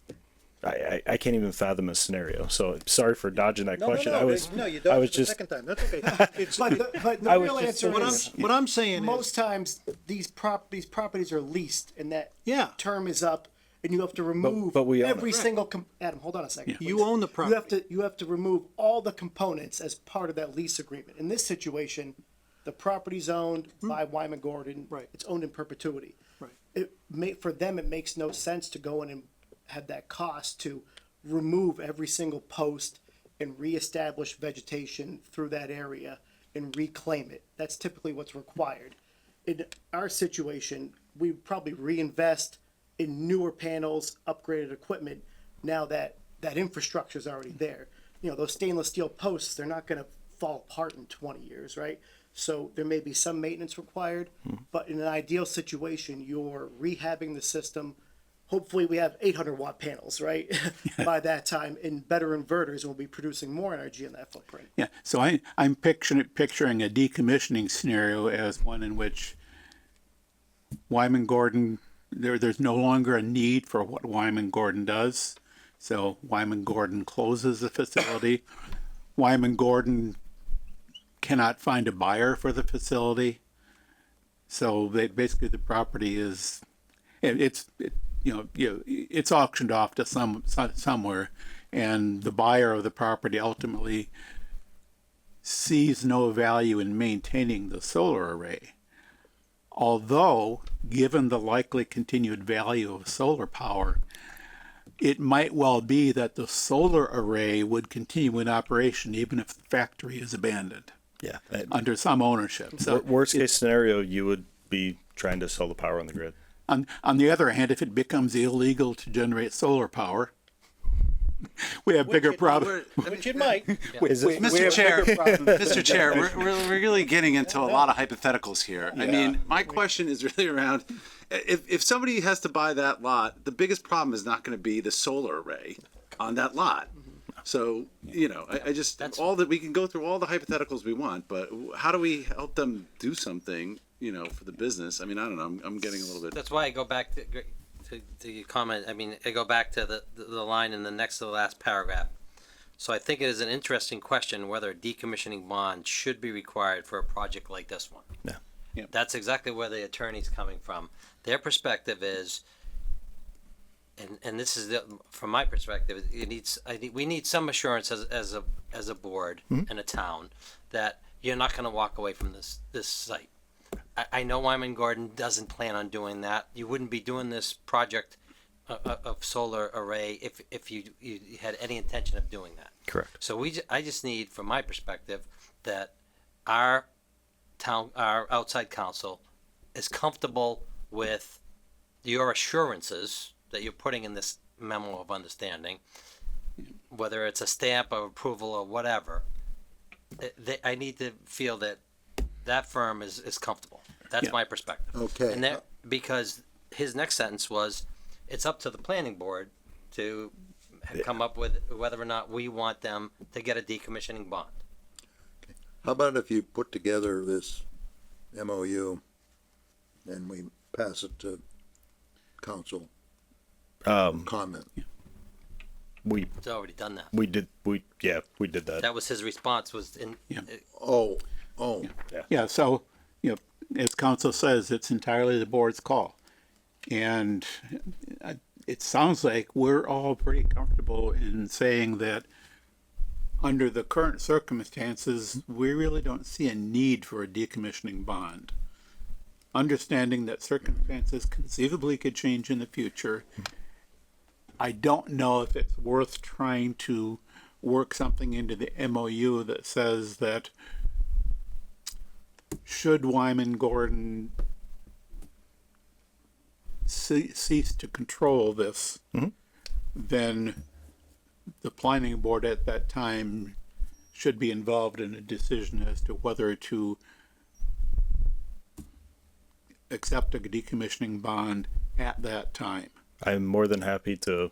I can't even fathom a scenario. So sorry for dodging that question. I was, No, you I don't, was the just, second time, that's okay. It's, But the I was real just answer what I'm, is, what I'm saying is, most times, these properties are leased, and that Yeah. term is up, and you have to remove but we own every it. single Adam, hold on a second. You please. own the property. You have to remove all the components as part of that lease agreement. In this situation, the property's owned by Wyman Gordon. Right. It's owned in perpetuity. Right. For them, it makes no sense to go in and have that cost to remove every single post and reestablish vegetation through that area and reclaim it. That's typically what's required. In our situation, we probably reinvest in newer panels, upgraded equipment, now that that infrastructure is already there. You know, those stainless steel posts, they're not gonna fall apart in 20 years, right? So there may be some maintenance required, but in an ideal situation, you're rehabbing the system. Hopefully we have 800-watt panels, right? By that time, and better inverters, and we'll be producing more energy in that footprint. Yeah, so I'm picturing a decommissioning scenario as one in which Wyman Gordon, there's no longer a need for what Wyman Gordon does. So Wyman Gordon closes the facility. Wyman Gordon cannot find a buyer for the facility. So basically the property is, it's auctioned off to somewhere, and the buyer of the property ultimately sees no value in maintaining the solar array. Although, given the likely continued value of solar power, it might well be that the solar array would continue in operation even if the factory is abandoned yeah. under some ownership. So Worst case scenario, you would be trying to sell the power on the grid. on the other hand, if it becomes illegal to generate solar power, we have bigger problems. which it might. Mr. Chair, Mr. Chair, we're really getting into a lot of hypotheticals here. I mean, my question is really around, if somebody has to buy that lot, the biggest problem is not going to be the solar array on that lot. So, I just, all that, we can go through all the hypotheticals we want, but how do we help them do something, for the business? I mean, I don't know, I'm getting a little bit. That's why I go back to your comment. I mean, I go back to the line in the next to the last paragraph. So I think it is an interesting question whether a decommissioning bond should be required for a project like this one. Yeah. Yeah. That's exactly where the attorney's coming from. Their perspective is, and this is from my perspective, we need some assurance as a board and a town that you're not going to walk away from this site. I know Wyman Gordon doesn't plan on doing that. You wouldn't be doing this project of solar array if you had any intention of doing that. Correct. So I just need, from my perspective, that our outside counsel is comfortable with your assurances that you're putting in this memo of understanding, whether it's a stamp of approval or whatever. I need to feel that firm is comfortable. That's Yeah. my perspective. Okay. And that, because his next sentence was, it's up to the planning board to come up with whether or not we want them to get a decommissioning bond. How about if you put together this MOU and we pass it to council comment? It's It's already done that. we did that. That was his response was in, Yeah. Oh, Yeah, so, as council says, it's entirely the board's call. And it sounds like we're all pretty comfortable in saying that under the current circumstances, we really don't see a need for a decommissioning bond. Understanding that circumstances conceivably could change in the future, I don't know if it's worth trying to work something into the MOU that says that should Wyman Gordon cease to control this, then the planning board at that time should be involved in a decision as to whether to accept a decommissioning bond at that time. I'm more than happy to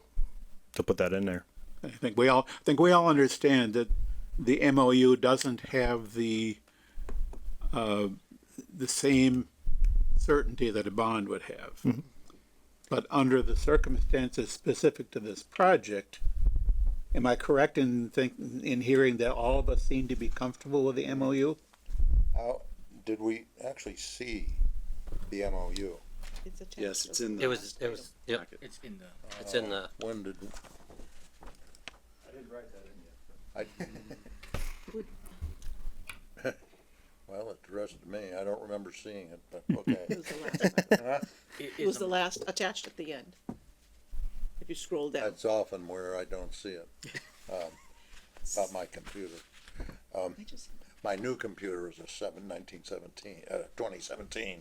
put that in there. I think we all understand that the MOU doesn't have the same certainty that a bond would have. But under the circumstances specific to this project, am I correct in hearing that all of us seem to be comfortable with the MOU? how, did we actually see the MOU? It's attached. Yes, it's in the. it was, yep, It's in the. it's in the, When did? I didn't write that in yet. Well, it addressed me. I don't remember seeing it, but okay. It was the last, Huh? it was the last attached at the end. If you scroll down. That's often where I don't see it. About my computer. I just My new computer is a 2017.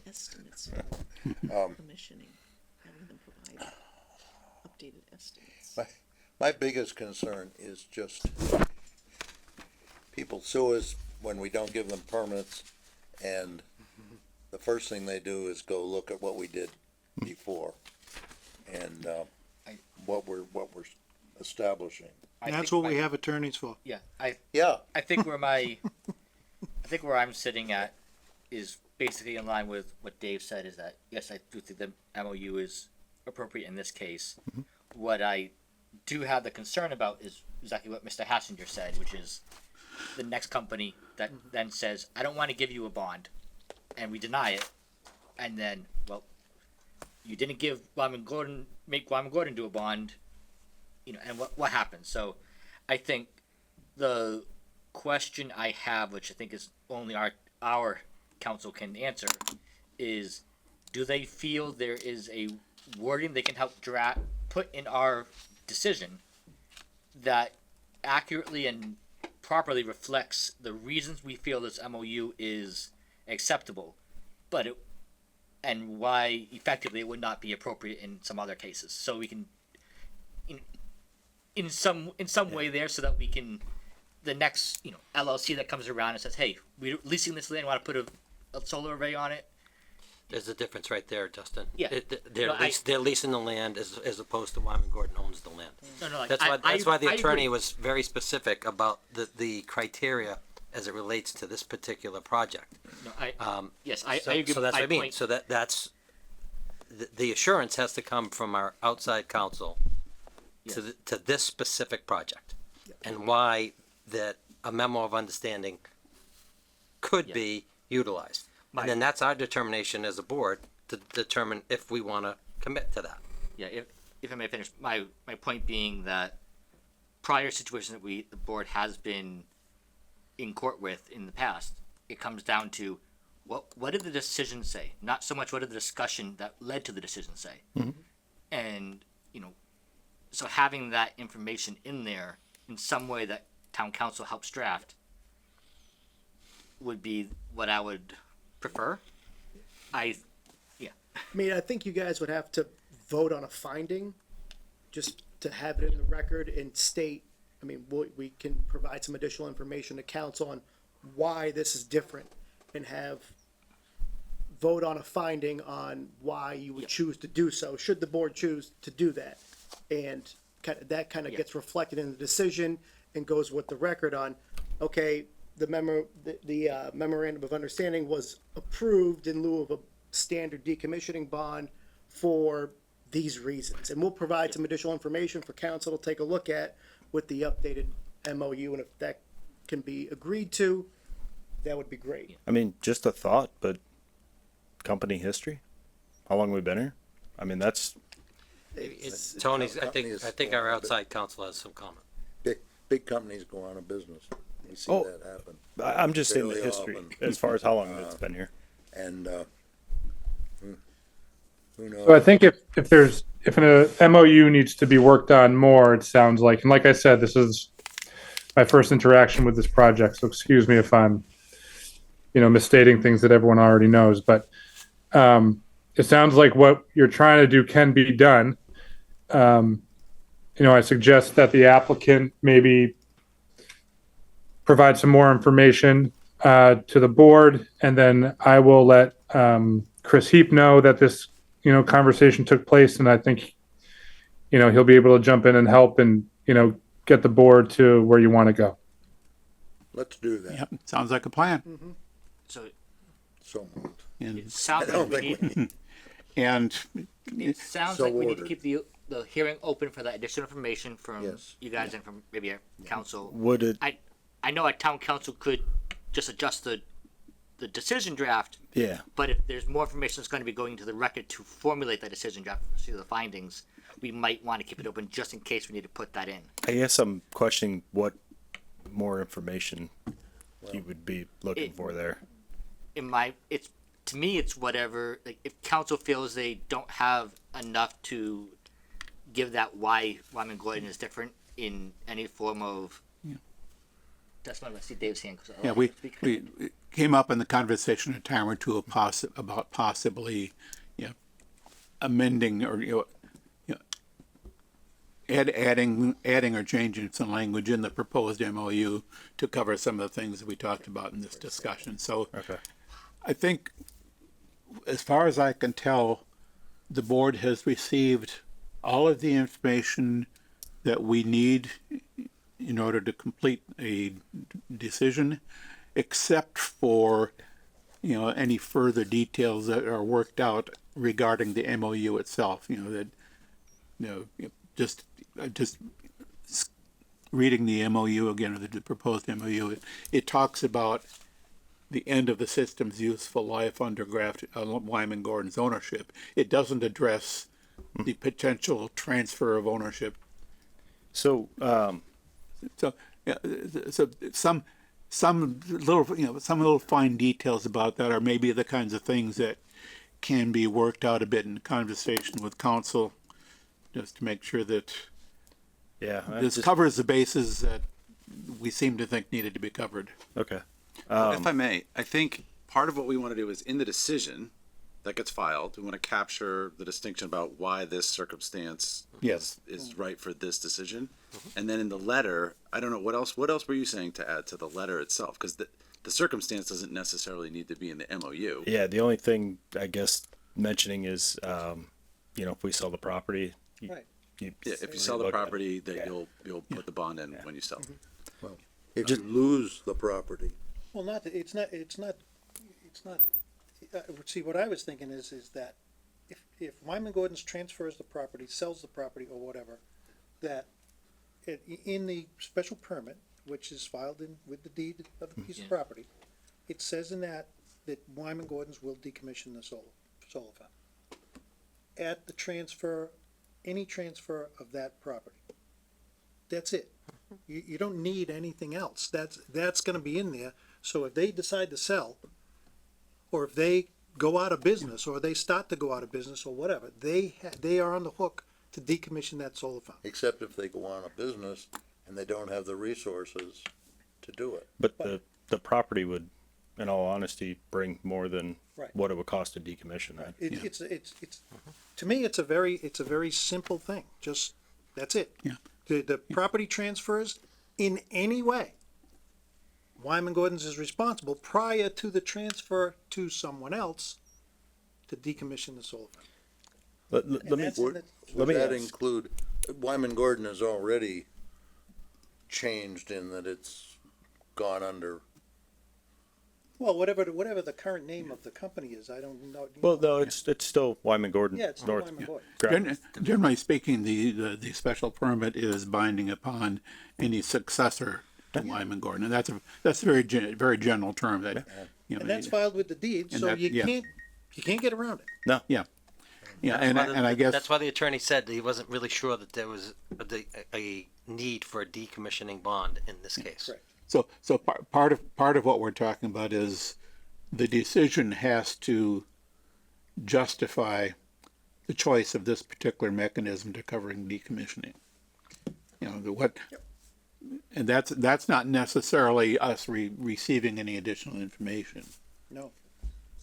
estimates, commissioning, having them provide updated estimates. My biggest concern is just people sue us when we don't give them permits, and the first thing they do is go look at what we did before, and what we're establishing. That's what we have attorneys for. Yeah, Yeah, I think I think where I'm sitting at is basically in line with what Dave said, is that, yes, I do think the MOU is appropriate in this case. What I do have the concern about is exactly what Mr. Hassinger said, which is the next company that then says, I don't want to give you a bond, and we deny it, and then, well, you didn't make Wyman Gordon do a bond, and what happens? So I think the question I have, which I think is only our council can answer, is do they feel there is a wording they can help put in our decision that accurately and properly reflects the reasons we feel this MOU is acceptable, and why effectively it would not be appropriate in some other cases. So we can, in some way there, so that we can, the next LLC that comes around and says, hey, we're leasing this land, want to put a solar array on it. there's a difference right there, Justin. Yeah. They're leasing the land as opposed to Wyman Gordon owns the land. No, like, That's why the I attorney agree. was very specific about the criteria as it relates to this particular project. No, yes, So I agree. so with that's my what I mean. point. So that's the assurance has to come from our outside counsel to this specific project, and why that a memo of understanding could be utilized. And then that's our determination as a board to determine if we want to commit to that. Yeah, if I may finish, my point being that prior situations that the board has been in court with in the past, it comes down to what did the decision say? Not so much what did the discussion that led to the decision say. And, so having that information in there in some way that town council helps draft would be what I would prefer. I mean, I think you guys would have to vote on a finding, just to have it in the record and state, I mean, we can provide some additional information to council on why this is different, and have vote on a finding on why you would choose to do so, should the board choose to do that. And that kind of gets reflected in the decision and goes with the record on, okay, the memorandum of understanding was approved in lieu of a standard decommissioning bond for these reasons. And we'll provide some additional information for council to take a look at with the updated MOU, and if that can be agreed to, that would be great. I mean, just a thought, but company history, how long we been here? I mean, that's, It's, Tony's, I Companies think our outside counsel has some comment. Big companies go out of business. We see Oh. that happen. I'm just saying the Fairly history often. as far as how long it's been here. And, who knows? So I think if an MOU needs to be worked on more, it sounds like, and like I said, this is my first interaction with this project, so excuse me if I'm, misstating things that everyone already knows, but it sounds like what you're trying to do can be done. I suggest that the applicant maybe provide some more information to the board, and then I will let Chris Heap know that this conversation took place, and I think he'll be able to jump in and help and get the board to where you want to go. Let's do that. Yep, sounds like a plan. So So moved. And, it sounds I don't like we think need, and it sounds So like we need to ordered. keep the hearing open for that additional information from Yes. you guys and from maybe our council. Would it, I know our town council could just adjust the decision draft, yeah, but if there's more information that's going to be going into the record to formulate that decision draft, see the findings, we might want to keep it open just in case we need to put that in. I guess I'm questioning what more information you would be looking for there. To me, it's whatever, like, if council feels they don't have enough to give that why Wyman Gordon is different in any form of. That's why I see Dave's hand. 'Cause I yeah, like we, to speak. we it came up in the conversation a time or two about possibly, amending or, adding or changing some language in the proposed MOU to cover some of the things that we talked about in this discussion. So Okay. I think, as far as I can tell, the board has received all of the information that we need in order to complete a decision, except for, any further details that are worked out regarding the MOU itself, just reading the MOU again, or the proposed MOU, it talks about the end of the system's useful life under Wyman Gordon's ownership. It doesn't address the potential transfer of ownership. So, So, so some little fine details about that are maybe the kinds of things that can be worked out a bit in conversation with council, just to make sure that yeah, I this just- covers the bases that we seem to think needed to be covered. okay. If I may, I think part of what we want to do is in the decision that gets filed, we want to capture the distinction about why this circumstance Yes. is right for this decision. And then in the letter, I don't know, what else were you saying to add to the letter itself? Because the circumstance doesn't necessarily need to be in the MOU. Yeah, the only thing I guess mentioning is, if we sell the property, Right. Yeah, if you sell the look at it. property, that Yeah. you'll put the bond in when you sell. If you lose the property, Well, it's not, see, what I was thinking is that if Wyman Gordon's transfers the property, sells the property or whatever, that in the special permit, which is filed in with the deed of the piece of property, it says in that Wyman Gordon's will decommission the solar farm. At the transfer, any transfer of that property. That's it. You don't need anything else. That's gonna be in there. So if they decide to sell, or if they go out of business, or they start to go out of business, or whatever, they are on the hook to decommission that solar farm. except if they go on a business and they don't have the resources to do it. but the property would, in all honesty, bring more than Right. what it would cost to decommission that. It's to me, it's a very simple thing. Just, that's it. Yeah. The property transfers in any way, Wyman Gordon's is responsible prior to the transfer to someone else to decommission the solar farm. Let me, that's- Would, that's- would me that ask- include, Wyman Gordon has already changed in that it's gone under Well, whatever the current name of the company is, I don't know. Well, no, it's still Wyman Gordon. Yeah, it's still Wyman Gordon. Generally speaking, the special permit is binding upon any successor to Wyman Gordon, and that's a very general term that, you know. And that's filed with the deed, And so that- yeah. you can't get around it. No. Yeah, yeah, and I guess. That's why the attorney said he wasn't really sure that there was a need for a decommissioning bond in this case. Correct. So part of what we're talking about is the decision has to justify the choice of this particular mechanism to covering decommissioning. You know, and that's not necessarily us receiving any additional information. No,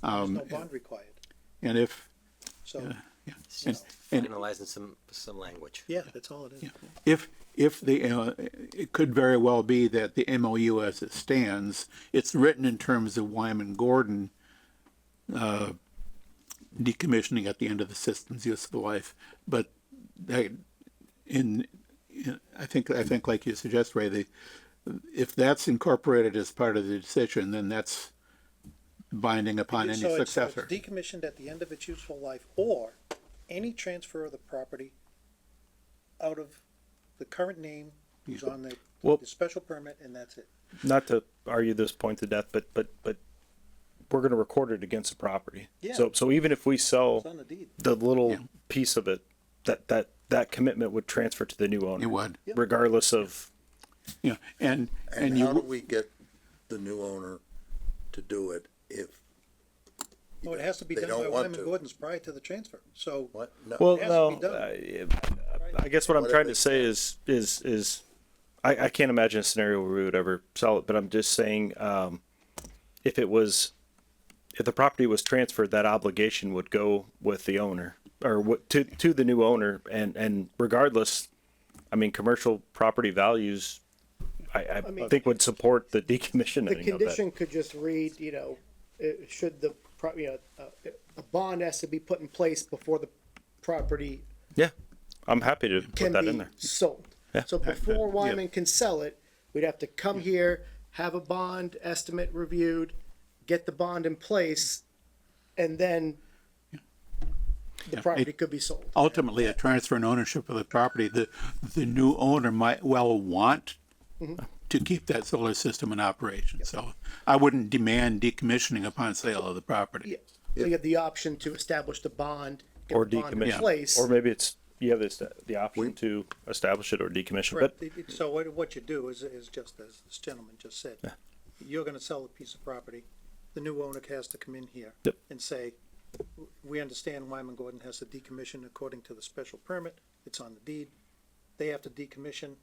there's no bond required. And if, So, yeah, It's and, just and finalizing some language. yeah, that's all it is. if it could very well be that the MOU as it stands, it's written in terms of Wyman Gordon decommissioning at the end of the system's useful life, but I think like you suggest, Ray, if that's incorporated as part of the decision, then that's binding upon any So successor. it's decommissioned at the end of its useful life, or any transfer of the property out of the current name who's on the Well- special permit, and that's it. Not to argue this point to death, but we're going to record it against the property. Yeah. So even if we It's sell on the deed. the little Yeah. piece of it, that commitment would transfer to the new owner. It would, Regardless of, yeah, and And you. how do we get the new owner to do it if, No, it has to be They done don't by want Wyman to. Gordon's prior to the transfer, so. what? No. well, has to no, be done. I guess what I'm What if trying to they say is I can't imagine a scenario where we would ever sell it, but I'm just saying, if the property was transferred, that obligation would go with the owner or to the new owner, and regardless, I mean, commercial property values, I mean, think would support the decommissioning The of that. condition could just read, should the, a bond has to be put in place before the property Yeah, I'm happy to put can that in be there. sold. Yeah. So before Wyman can sell it, we'd have to come here, have a bond estimate reviewed, get the bond in place, and then the property could be sold. Ultimately, a transfer in ownership of the property, the new owner might well want to keep that solar system in operation. So I wouldn't demand decommissioning upon sale of the property. Yeah. So you have the option to establish the bond, Or get the bond in decommission, place. or maybe you have the option to establish it or decommission, but Right, so what you do is just as this gentleman just said, you're gonna sell a piece of property, the new owner has to come in here Yep. and say, we understand Wyman Gordon has to decommission according to the special permit, it's on the deed, they have to decommission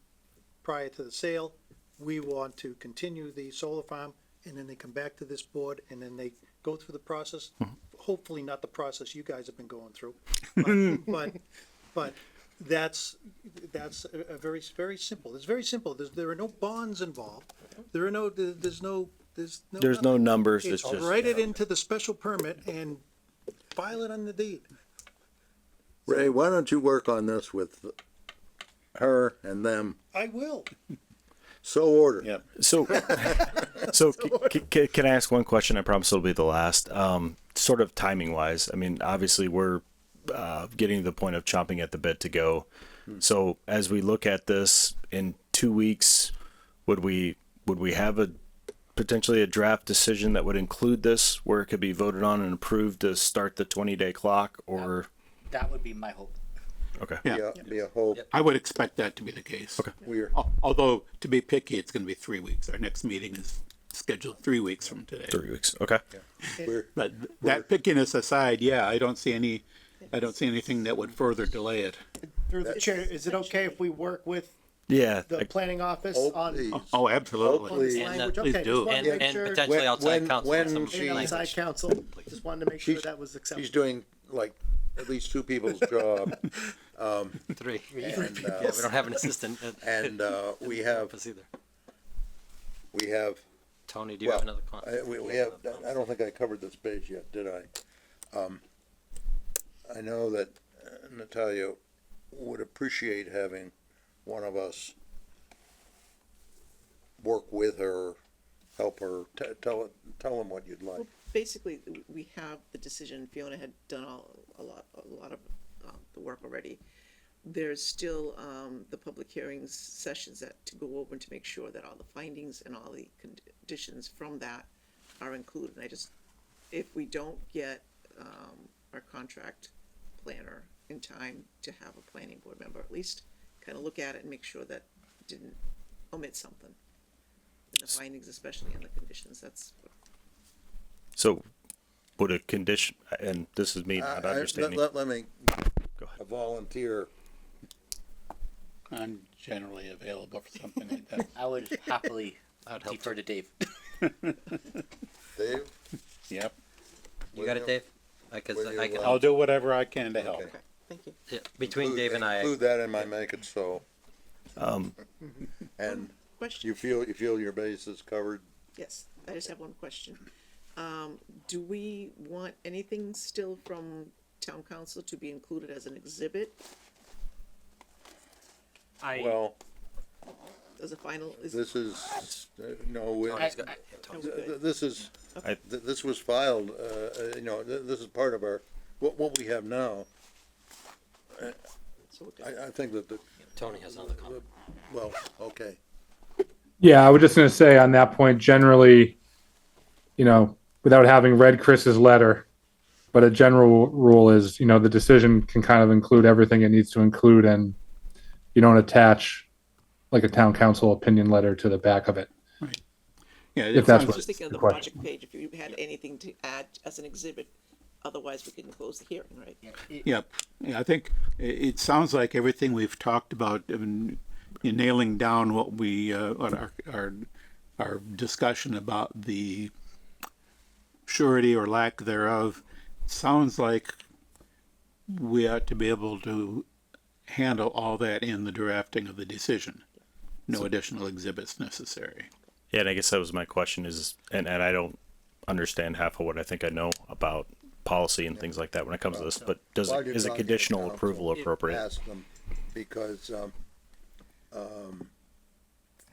prior to the sale, we want to continue the solar farm, and then they come back to this board, and then they go through the process, hopefully not the process you guys have been going through, but that's a very, very simple. It's very simple. There are no bonds involved. There's no numbers, It's it's just. write it into the special permit and file it on the deed. Ray, why don't you work on this with her and them? I will. So ordered. Yeah. So can I ask one question? I promise it'll be the last. Sort of timing wise, I mean, obviously we're getting to the point of chomping at the bit to go. So as we look at this in 2 weeks, would we have potentially a draft decision that would include this, where it could be voted on and approved to start the 20-day clock, or? That would be my hope. Okay. Yeah, Be a hope. I would expect that to be the case. Okay. We're, Although, to be picky, it's gonna be 3 weeks. Our next meeting is scheduled 3 weeks from today. 3 weeks. Okay. we're, But that pickiness aside, yeah, I don't see anything that would further delay it. Through the chair, is it okay if we work with Yeah. the planning office on please. Oh, absolutely. Hopefully- this And, language? please Okay, do. just wanted And, to make and sure. potentially outside counsel. when on some she- Maybe language. outside counsel, just wanted to make sure She's- that was acceptable. she's doing like at least two people's job. Three. And, Yeah, we don't have an assistant. and, we have, Office either. Tony, do you have well, another comment? we have, I don't think I covered this page yet, did I? I know that Natalia would appreciate having one of us work with her help her, tell them what you'd like. Well, basically, we have the decision. Fiona had done a lot of the work already. There's still the public hearings sessions that to go over and to make sure that all the findings and all the conditions from that are included. And if we don't get our contract planner in time to have a planning board member, at least kind of look at it and make sure that it didn't omit something. In the findings, especially in the conditions, that's what. So would a condition, and this is me not understanding. Let me Go ahead. volunteer. I'm generally available for something like that. I would happily I'd help defer to Dave. Dave? Yep. You got it, Dave? I can, Will you, I can, I'll do whatever I can to help. Okay. Okay, thank you. yeah, between Dave and I, Include that in my make it so. Um, And Question. you feel your base is covered? Yes, I just have one question. Do we want anything still from town council to be included as an exhibit Well, as a final? this is, no, Tony's got- Are Tony's we got- good? this is, I- this was filed, this is part of our, what we have now. So we're good. I think that Tony has another comment. well, okay. Yeah, I was just going to say on that point, generally, without having read Chris's letter, but a general rule is, the decision can kind of include everything it needs to include, and you don't attach like a town council opinion letter to the back of it. Yeah, If it that's I sounds- was just thinking of the the question. project page, if you had anything to add as an exhibit, otherwise we can close the hearing, right? Yep. Yeah, I think it sounds like everything we've talked about, in nailing down what we, what our discussion about the surety or lack thereof, sounds like we ought to be able to handle all that in the drafting of the decision. No additional exhibits necessary. Yeah, and I guess that was my question is, and I don't understand half of what I think I know about policy and things like that when it comes to this, but While you're is a talking to conditional council, approval appropriate? Ask them, because,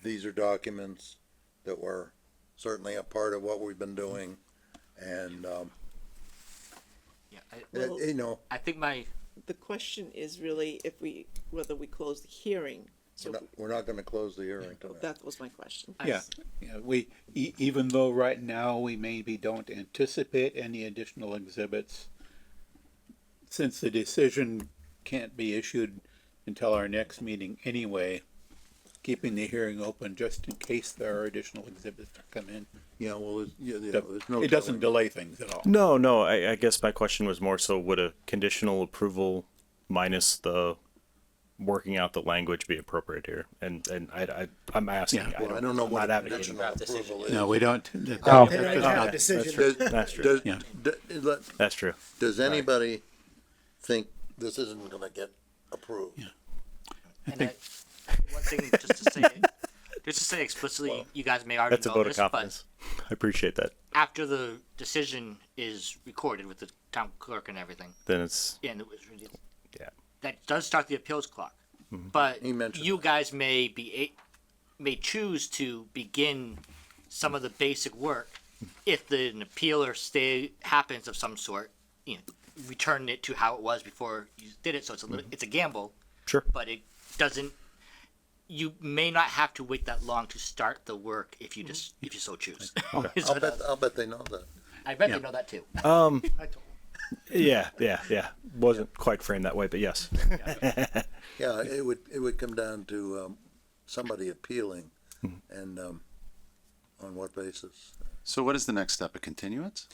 these are documents that were certainly a part of what we've been doing, and, Yeah, Well- I think my The question is really whether we close the hearing. So we're not gonna close the hearing tonight. that was my question. Yeah, yeah, we, even though right now we maybe don't anticipate any additional exhibits, since the decision can't be issued until our next meeting anyway, keeping the hearing open just in case there are additional exhibits that come in. Yeah, well, there's no. It doesn't telling. delay things at all. No, I guess my question was more so would a conditional approval minus the working out the language be appropriate here? And I'm asking. Yeah. Well, I don't know I'm what not a advocating. conditional Draft decision, approval yeah. is. No, we don't. Oh. They don't even have a That's decision. true. Does, That's true. does, Yeah. That's true. does anybody think this isn't gonna get approved? and one thing just to say explicitly, you guys may already That's a know vote of this, but confidence. I appreciate that. after the decision is recorded with the town clerk and everything, Then it's and it was yeah. that does start the appeals clock. But He mentioned you guys may may choose to begin some of the basic work if an appeal or stay happens of some sort. Return it to how it was before you did it. So it's it's a gamble. Sure. But it doesn't. You may not have to wait that long to start the work if you so choose. Is what I'll bet they know that. I bet they know that too. Yeah. Wasn't quite framed that way, but yes. Yeah, it would come down to, somebody appealing, and, on what basis? So what is the next step? A continuance?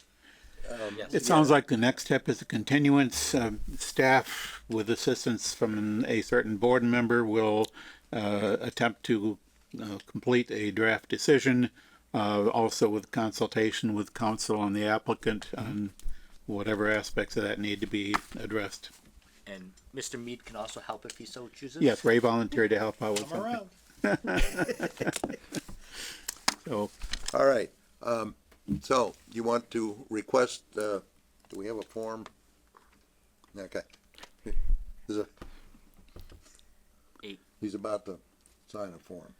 Yes. It sounds like the next step is a continuance. Staff, with assistance from a certain board member, will attempt to complete a draft decision, also with consultation with counsel and the applicant on whatever aspects of that need to be addressed. And Mr. Mead can also help if he so chooses. Yes, Ray volunteered to help out with I'm something. around. So, All right, so you want to request, do we have a form? Okay. There's Eight. he's about to sign a form.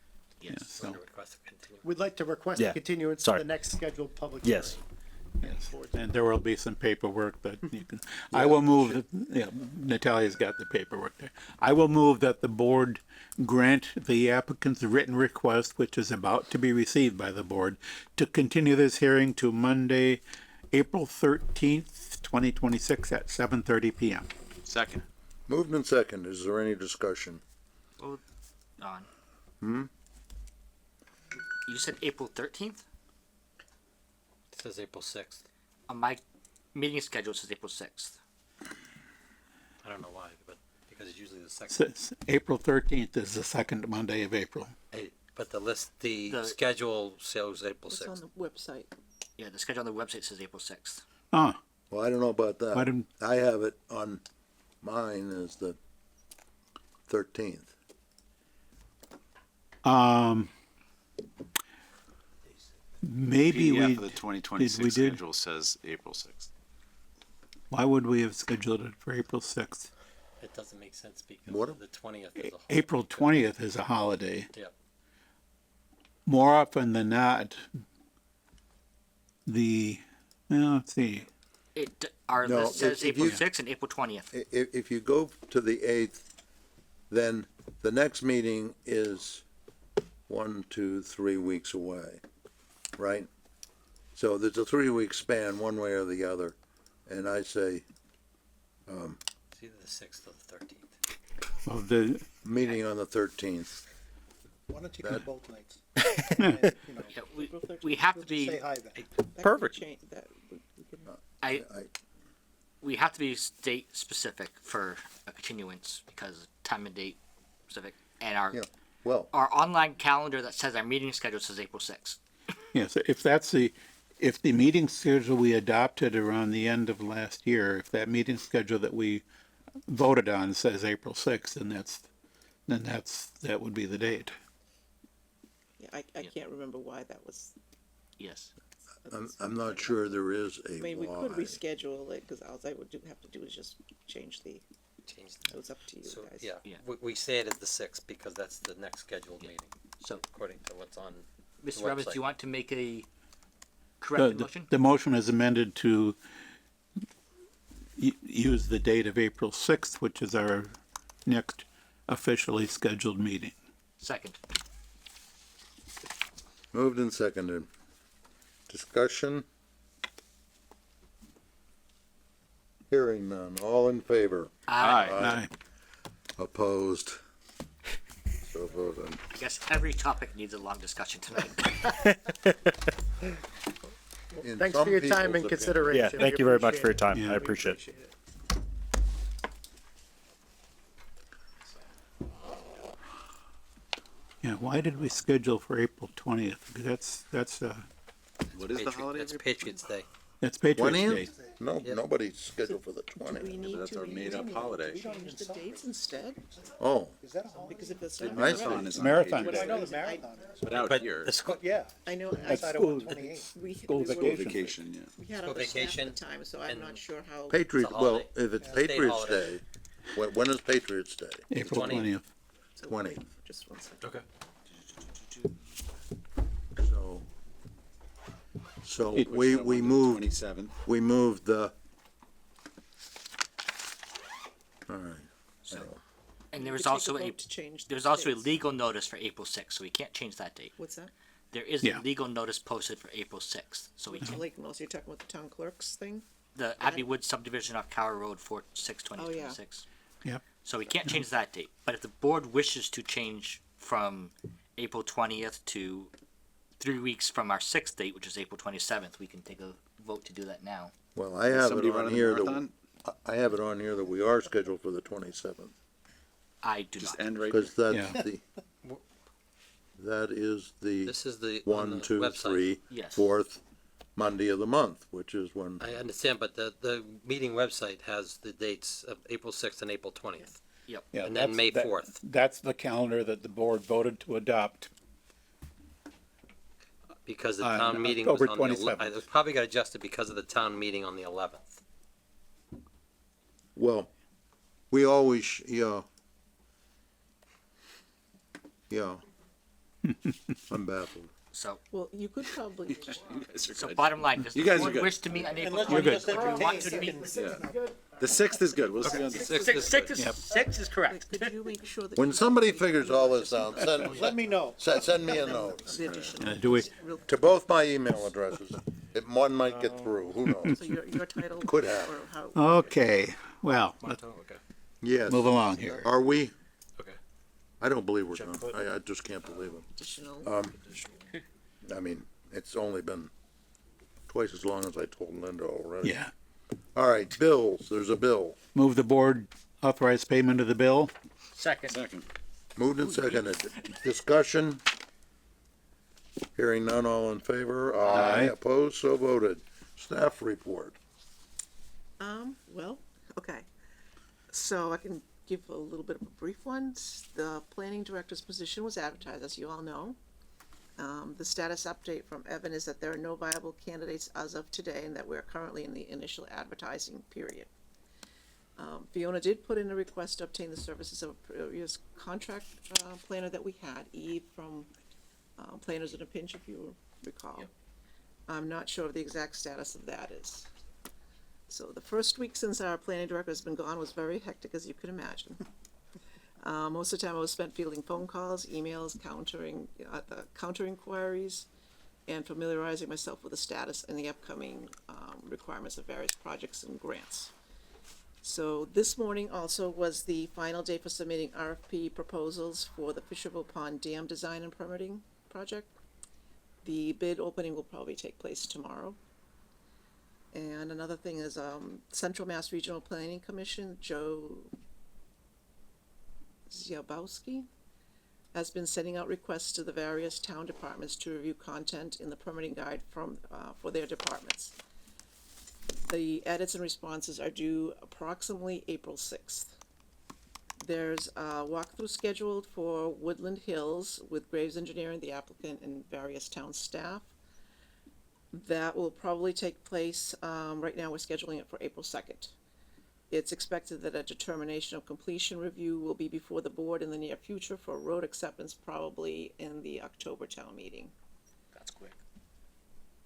Yes. So, Want to request a continue? We'd like to request Yeah, a continuance to sorry. the next scheduled public Yes. hearing. and there will be some paperwork that you can, I will move, Natalia's got the paperwork there. I will move that the board grant the applicant's written request, which is about to be received by the board, to continue this hearing to Monday, April 13th, 2026 at 7:30 PM. Second. Moved and second, is there any discussion? Hold on. You said April 13th? It says April 6th. On my meeting schedule, it says April 6th. I don't know why, but because it's usually the second. April 13th is the second Monday of April. But the The- schedule shows April It's on 6th. the website. Yeah, the schedule on the website says April 6th. Oh, Well, I don't know about Why that. didn't- I have it on mine as the 13th. maybe we, PDF of the 2026 did- schedule says April 6th. why would we have scheduled it for April 6th? It doesn't make sense because What? the 20th is a whole. April 20th is a holiday. Yeah. More often than not, let's see, Our No, list says if April you- 6th and April 20th. If you go to the 8th, then the next meeting is 1, 2, 3 weeks away, right? So there's a 3-week span, one way or the other, and I say, It's either the 6th or the 13th. of the, meeting on the 13th. Why don't you come both nights? Yeah, we have to Say be, hi then. That could be Perfect. that we can, I, I, we have to be state specific for a continuance because time and date specific. And Yeah. well, our online calendar that says our meeting schedule says April 6th. yes, if the meeting schedule we adopted around the end of last year, if that meeting schedule that we voted on says April 6th, then that would be the date. yeah, I can't remember why that was. Yes. I'm not sure there is a I mean, we could why. reschedule it, cause all I would have to do is just change the, Change it was up to you So, guys. yeah, Yeah. we say it at the 6th because that's the next scheduled meeting, So, according to what's on. Mr. Roberts, do you want to make a The, corrected motion? the motion is amended to use the date of April 6th, which is our next officially scheduled meeting. Second. Moved and seconded. Discussion? Hearing none. All in favor? Aye. Opposed? So voted. I guess every topic needs a long discussion tonight. In Thanks some for your time people's and opinion- consideration. Yeah, thank We you very much appreciate for your it. time. Yeah, I we appreciate it. Yeah, why did we schedule for April 20th? Because that's What is the holiday? That's Patriots Day. Patriots Day. 20th? No, Yeah. nobody's scheduled for the Do we 20th. need That's to our made-up holiday. change the dates instead? Oh, Because if it's not. Marathon is on Marathon Patriots Day. Day, I know the marathon is, but out But here. the school, yeah, I know, That's I school, 128. we school we were- vacation. Vacation, yeah. We had School other staff at vacation the time, so I'm and- not sure how. Patriot, It's a well, holiday. if it's It's a state Patriots holiday. Day, when is Patriots Day? April 20th. 20th. so 20. Just one second. okay. So It Push we that one to the moved, 27th. we moved the. All right. And there We was could take also vote a, to change there's the also a dates. legal notice for April 6th, so we can't change that date. What's that? There is Yeah. a legal notice posted for April 6th, so we can, Lake Mills, you're talking about the town clerk's thing? the Abbey Wood subdivision off Tower Road 4/6/2026. Yep. So we can't change that date, but if the board wishes to change from April 20th to 3 weeks from our 6th date, which is April 27th, we can take a vote to do that now. Well, I have it Somebody on running the here that, marathon? I have it on here that we are scheduled for the 27th. I do Just not. end right Cause that's Yeah. that is the This is the, on the 1, 2, website. 3, Yes. 4th Monday of the month, which is when, I understand, but the meeting website has the dates of April 6th and April 20th. Yeah, And then that's- May that- 4th. That's the calendar that the board voted to adopt. Because the On town meeting was October on the, 27th. I probably got adjusted because of the town meeting on the 11th. well, we always, yeah. I'm baffled. So, Well, you could probably, You guys are so good. bottom line, does You the guys are board good. wish to meet on April Unless you just 20th? Do we want to entertain meet? it. The 6th is good. We'll see you on the Six 6th. is Six good. is, six is correct. could you make sure that? When you- somebody figures all this out, Let me know. send me a note The additional. Do we, real- to both my email addresses. One might get through, who knows? So your title. Could have. or how- okay, well, let's Yes. move along here. Are we? Okay. I don't believe we're done. I just can't believe it. Additional. I mean, it's only been twice as long as I told Linda already. Yeah. All right, bills, there's a bill. Move the board authorize payment of the bill. Second. Moved and seconded. Discussion. Hearing none, all in favor? Aye. Opposed, so voted. Staff report. Well, okay. So I can give a little bit of a brief one. The planning director's position was advertised, as you all know. The status update from Evan is that there are no viable candidates as of today and that we're currently in the initial advertising period. Fiona did put in a request to obtain the services of a previous contract, planner that we had, Eve from, Planners in a Pinch, if you recall. Yep. I'm not sure of the exact status of that is. So the first week since our planning director has been gone was very hectic, as you can imagine. Most of the time I was spent fielding phone calls, emails, counter inquiries, and familiarizing myself with the status and the upcoming, requirements of various projects and grants. So this morning also was the final day for submitting RFP proposals for the Fisherville Pond Dam Design and Permitting project. The bid opening will probably take place tomorrow. And another thing is, Central Mass Regional Planning Commission, Joe Ziabowski, has been sending out requests to the various town departments to review content in the permitting guide from, for their departments. The edits and responses are due approximately April 6th. There's a walkthrough scheduled for Woodland Hills with Graves Engineering, the applicant, and various town staff. That will probably take place, right now we're scheduling it for April 2nd. It's expected that a determination of completion review will be before the board in the near future for road acceptance, probably in the October town meeting. That's quick.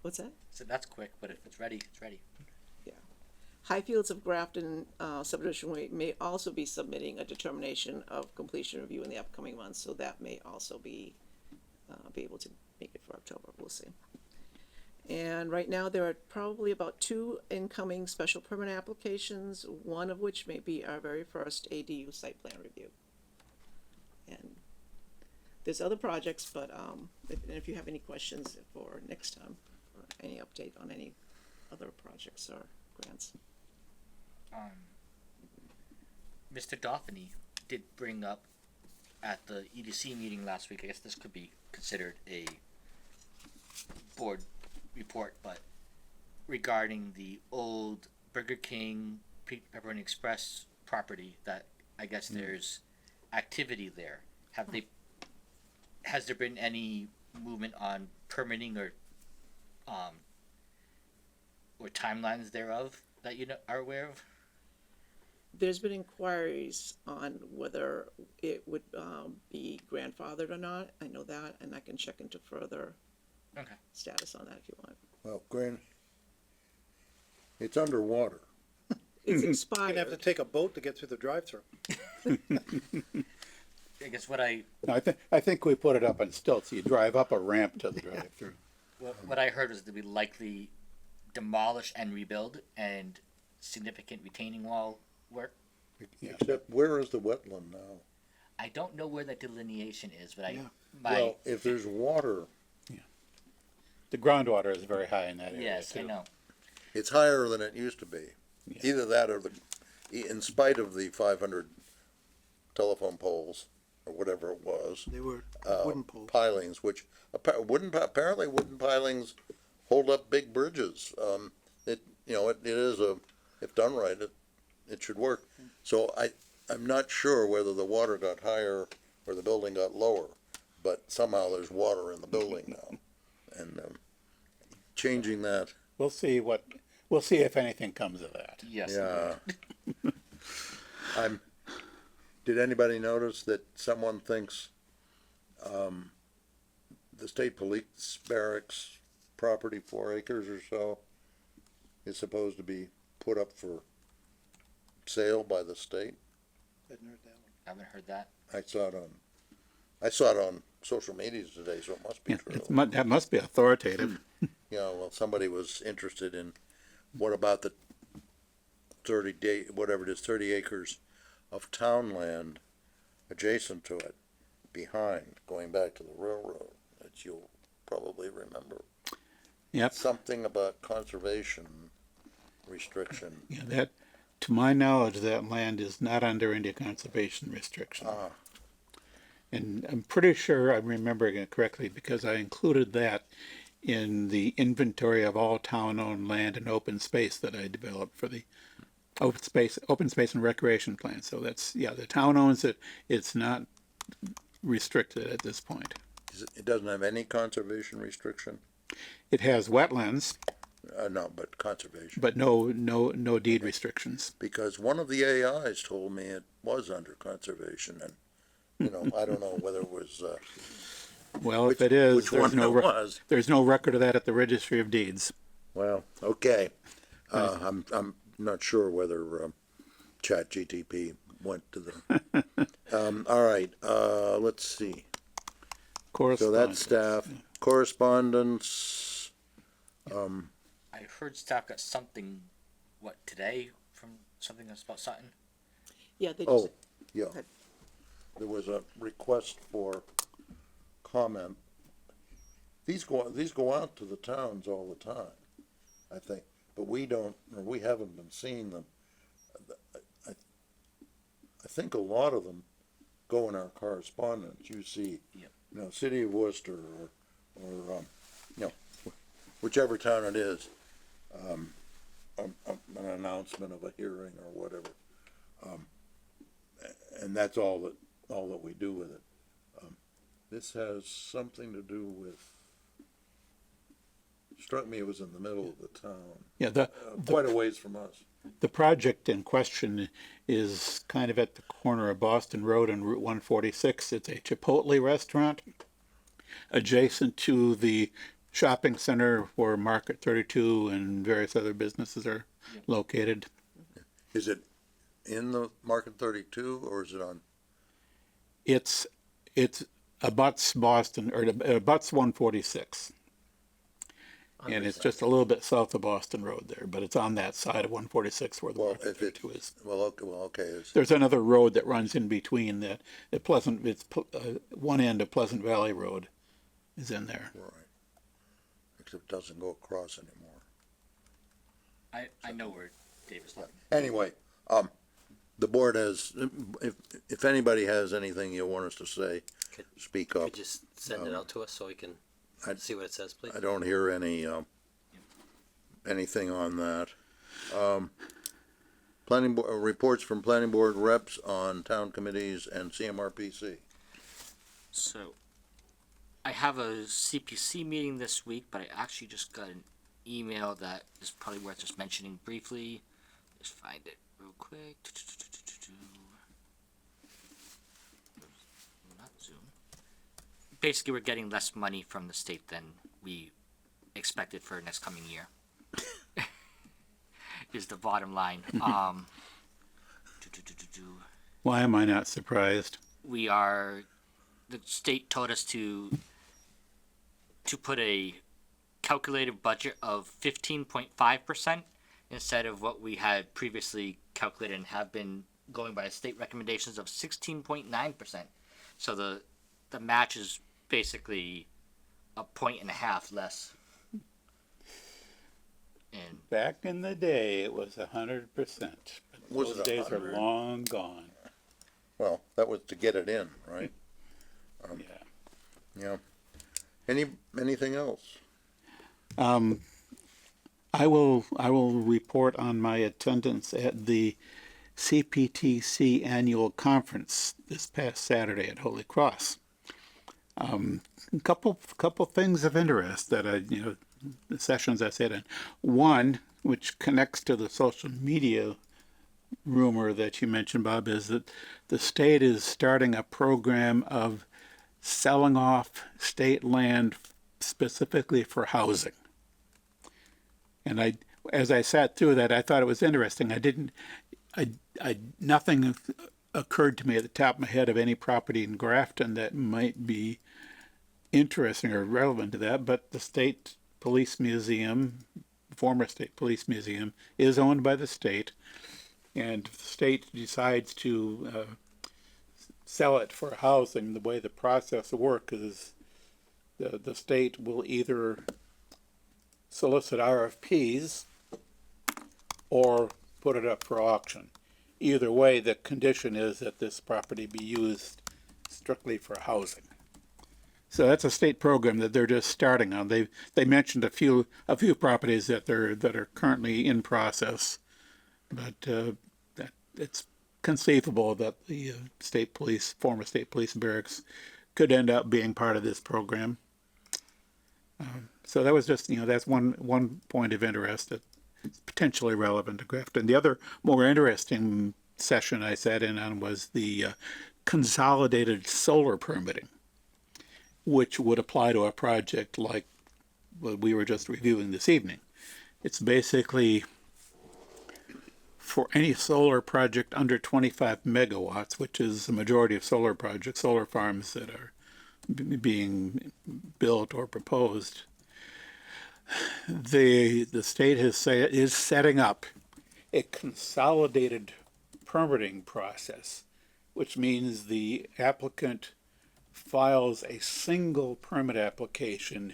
What's that? So that's quick, but if it's ready, it's ready. Highfields of Grafton subdivision may also be submitting a determination of completion review in the upcoming months, so that may also be able to make it for October, we'll see. And right now, there are probably about 2 incoming special permit applications, one of which may be our very first ADU site plan review. And there's other projects, but if you have any questions for next time, or any update on any other projects or grants. Mr. Dauphiny did bring up at the EDC meeting last week, I guess this could be considered a board report, but regarding the old Burger King Pepperoni Express property, that I guess there's activity there. Has there been any movement on permitting or timelines thereof that you are aware of? There's been inquiries on whether it would be grandfathered or not. I know that, and I can check into further Okay. status on that if you want. Well, it's underwater. It's You'd expired. have to take a boat to get through the drive-through. I guess what I I think we put it up on stilts. You drive up a ramp to the drive-through. what I heard was that we likely demolish and rebuild and significant retaining wall work. Except where is the wetland now? I don't know where that delineation is, but Well, if there's water, The groundwater is very high in that area yes, I too. know. it's higher than it used to be. Either that or in spite of the 500 telephone poles or whatever it was, They were wooden poles. pilings, which apparently wooden pilings hold up big bridges. It is if done right, it should work. So I'm not sure whether the water got higher or the building got lower, but somehow there's water in the building now. And changing that, We'll see if anything comes of that. Yes. yeah. Did anybody notice that someone thinks, the state police barracks property, 4 acres or so, is supposed to be put up for sale by the state. Hadn't heard that one. Haven't heard that. I saw it on social media today, so it must be Yeah, true. that must be authoritative. Yeah, well, somebody was interested in, what about the 30 acres of town land adjacent to it, behind, going back to the railroad, that you'll probably remember. Yep. Something about conservation restriction. Yeah, that, to my knowledge, that land is not under any conservation restriction. Ah. And I'm pretty sure I'm remembering it correctly because I included that in the inventory of all town-owned land and open space that I developed for the open space and recreation plan. So that's, yeah, the town owns it. It's not restricted at this point. It doesn't have any conservation restriction? It has wetlands, No, but conservation. but no deed restrictions. Because one of the AIs told me it was under conservation, and, you know, I don't know whether it was, Well, if it is, which one it was. there's no record of that at the Registry of Deeds. Well, okay. I'm not sure whether, ChatGTP went to the, all right, let's see. So that's staff, correspondence, I heard staff got something, what, today from something that's about Sutton? Yeah, they oh, just, yeah. ahead. There was a request for comment. These go out to the towns all the time, I think, but we haven't been seeing them. I think a lot of them go in our correspondence. You see, Yep. you know, City of Worcester or you know, whichever town it is, an announcement of a hearing or whatever. And that's all that we do with it. This has something to do with, struck me it was in the middle of the town, Yeah, quite a ways from us. the project in question is kind of at the corner of Boston Road and Route 146. It's a Chipotle restaurant adjacent to the shopping center where Market 32 and various other businesses are located. Is it in the Market 32 or is it on? It's abuts Boston, or it abuts 146. And it's just a little bit south of Boston Road there, but it's on that side of 146 where the Well, Market if it, 32 is. well, okay, There's another road that runs in between that. One end of Pleasant Valley Road is in there. right. Except it doesn't go across anymore. I know where Dave is looking. Anyway, the board has, if anybody has anything you want us to say, Could- speak up. Could just send it out to us so we can see what it says, please? I don't hear anything on that. Planning board, reports from planning board reps on town committees and CMRPC. So, I have a CPC meeting this week, but I actually just got an email that is probably worth just mentioning briefly. Just find it real quick. Not Zoom. Basically, we're getting less money from the state than we expected for next coming year. Is the bottom line. Why am I not surprised? We are, the state told us to put a calculated budget of 15.5% instead of what we had previously calculated and have been going by state recommendations of 16.9%. So the match is basically 1.5 points less. And Back in the day, it was 100%. Was Those it days are 100? long gone. Well, that was to get it in, right? Yeah. Yeah. Anything else? I will report on my attendance at the CPTC annual conference this past Saturday at Holy Cross. A couple things of interest that the sessions I sat in. One, which connects to the social media rumor that you mentioned, Bob, is that the state is starting a program of selling off state land specifically for housing. And as I sat through that, I thought it was interesting. Nothing occurred to me at the top of my head of any property in Grafton that might be interesting or relevant to that, but the State Police Museum, former State Police Museum, is owned by the state, and if the state decides to sell it for housing, the way the process works is the state will either solicit RFPs or put it up for auction. Either way, the condition is that this property be used strictly for housing. So that's a state program that they're just starting on. They mentioned a few properties that are currently in process, but that it's conceivable that the former state police barracks could end up being part of this program. So that was just, that's one point of interest that's potentially relevant to Grafton. The other more interesting session I sat in on was the consolidated solar permitting, which would apply to a project like what we were just reviewing this evening. It's basically for any solar project under 25 megawatts, which is the majority of solar projects, solar farms that are being built or proposed. The state is setting up a consolidated permitting process, which means the applicant files a single permit application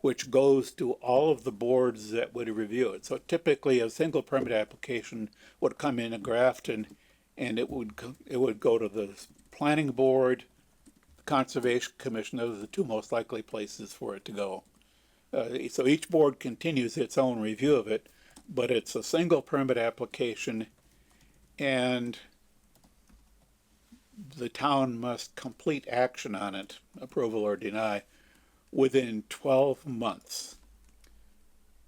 which goes to all of the boards that would review it. So typically a single permit application would come in a Grafton, and it would go to the planning board, Conservation Commission. Those are the two most likely places for it to go. So each board continues its own review of it, but it's a single permit application, and the town must complete action on it, approval or deny, within 12 months.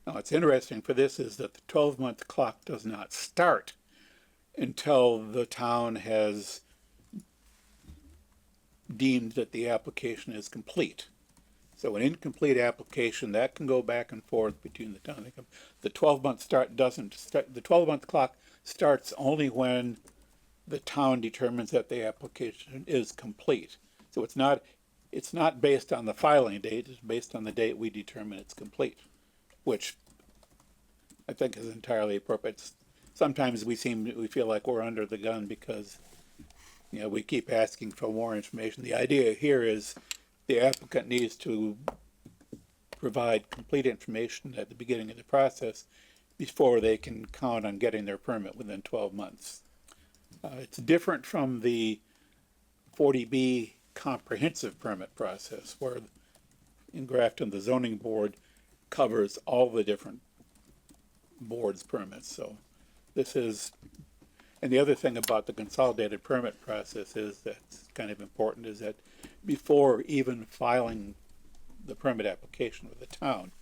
Now, what's interesting for this is that the 12-month clock does not start until the town has deemed that the application is complete. So an incomplete application, that can go back and forth between the town. The 12-month clock starts only when the town determines that the application is complete. So it's not based on the filing date, it's based on the date we determine it's complete, which I think is entirely appropriate. Sometimes we feel like we're under the gun because, we keep asking for more information. The idea here is the applicant needs to provide complete information at the beginning of the process before they can count on getting their permit within 12 months. It's different from the 40B comprehensive permit process, where in Grafton the zoning board covers all the different boards' permits. So this is, and the other thing about the consolidated permit process is that's kind of important, is that before even filing the permit application with the town,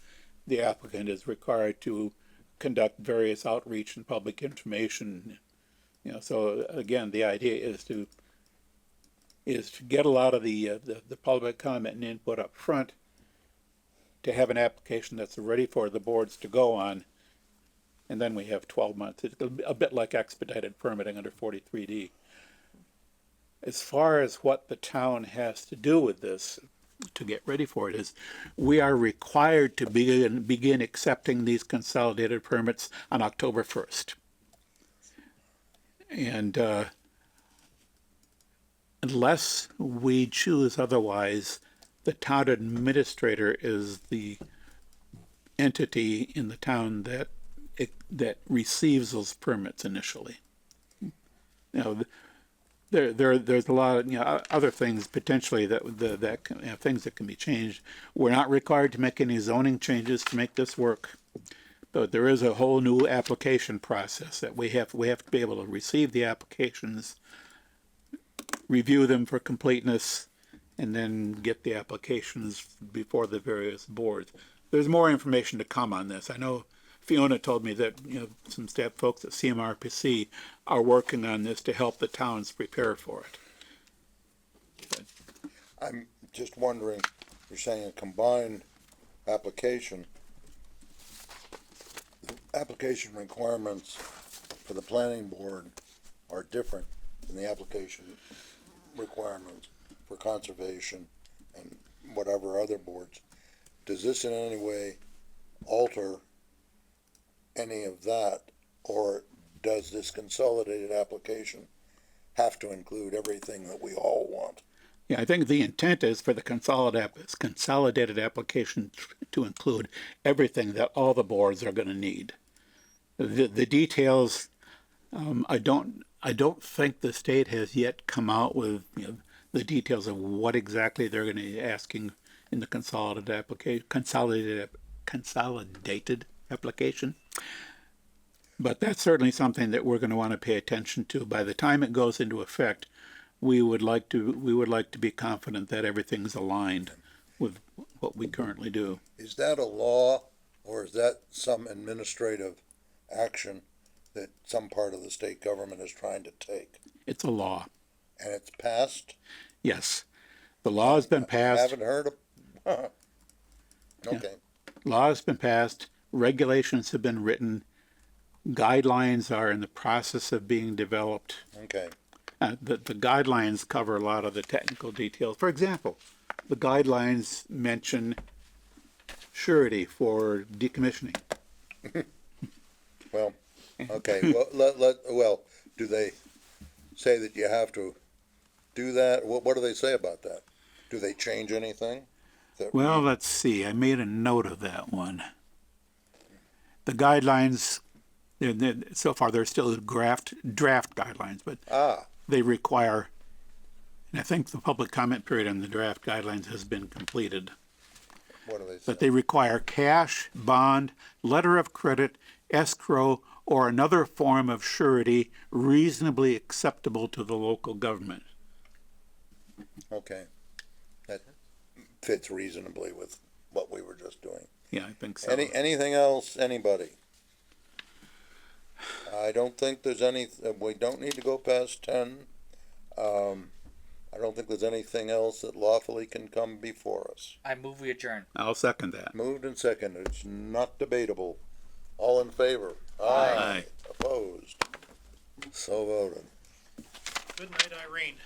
the applicant is required to conduct various outreach and public information. So again, the idea is to get a lot of the public comment and input up front, to have an application that's ready for the boards to go on, and then we have 12 months. It's a bit like expedited permitting under 43D. As far as what the town has to do with this to get ready for it is, we are required to begin accepting these consolidated permits on October 1st. And unless we choose otherwise, the town administrator is the entity in the town that receives those permits initially. There's a lot of other things potentially things that can be changed. We're not required to make any zoning changes to make this work, but there is a whole new application process that we have to be able to receive the applications, review them for completeness, and then get the applications before the various boards. There's more information to come on this. I know Fiona told me that some staff folks at CMRPC are working on this to help the towns prepare for it. I'm just wondering, you're saying a combined application. The application requirements for the planning board are different than the application requirements for conservation and whatever other boards. Does this in any way alter any of that, or does this consolidated application have to include everything that we all want? Yeah, I think the intent is for the consolidated application to include everything that all the boards are gonna need. The details, I don't think the state has yet come out with, the details of what exactly they're gonna be asking in the consolidated application. But that's certainly something that we're gonna wanna pay attention to. By the time it goes into effect, we would like to be confident that everything's aligned with what we currently do. Is that a law, or is that some administrative action that some part of the state government is trying to take? It's a law. And it's passed? Yes. The law has been passed. Haven't heard of, okay, Law has been passed. Regulations have been written. Guidelines are in the process of being developed. okay. The guidelines cover a lot of the technical details. For example, the guidelines mention surety for decommissioning. Well, okay, well, do they say that you have to do that? What do they say about that? Do they change anything? Well, let's see. I made a note of that one. The guidelines, so far they're still draft guidelines, but they require, and I think the public comment period on the draft guidelines has been completed. What do they say? But they require cash, bond, letter of credit, escrow, or another form of surety reasonably acceptable to the local government. Okay. That fits reasonably with what we were just doing. Yeah, I think so. Anything else, anybody? I don't think there's we don't need to go past 10. I don't think there's anything else that lawfully can come before us. I move we adjourn. I'll second that. Moved and seconded, it's not debatable. All in favor? Aye. Opposed? So voted. Good night, Irene.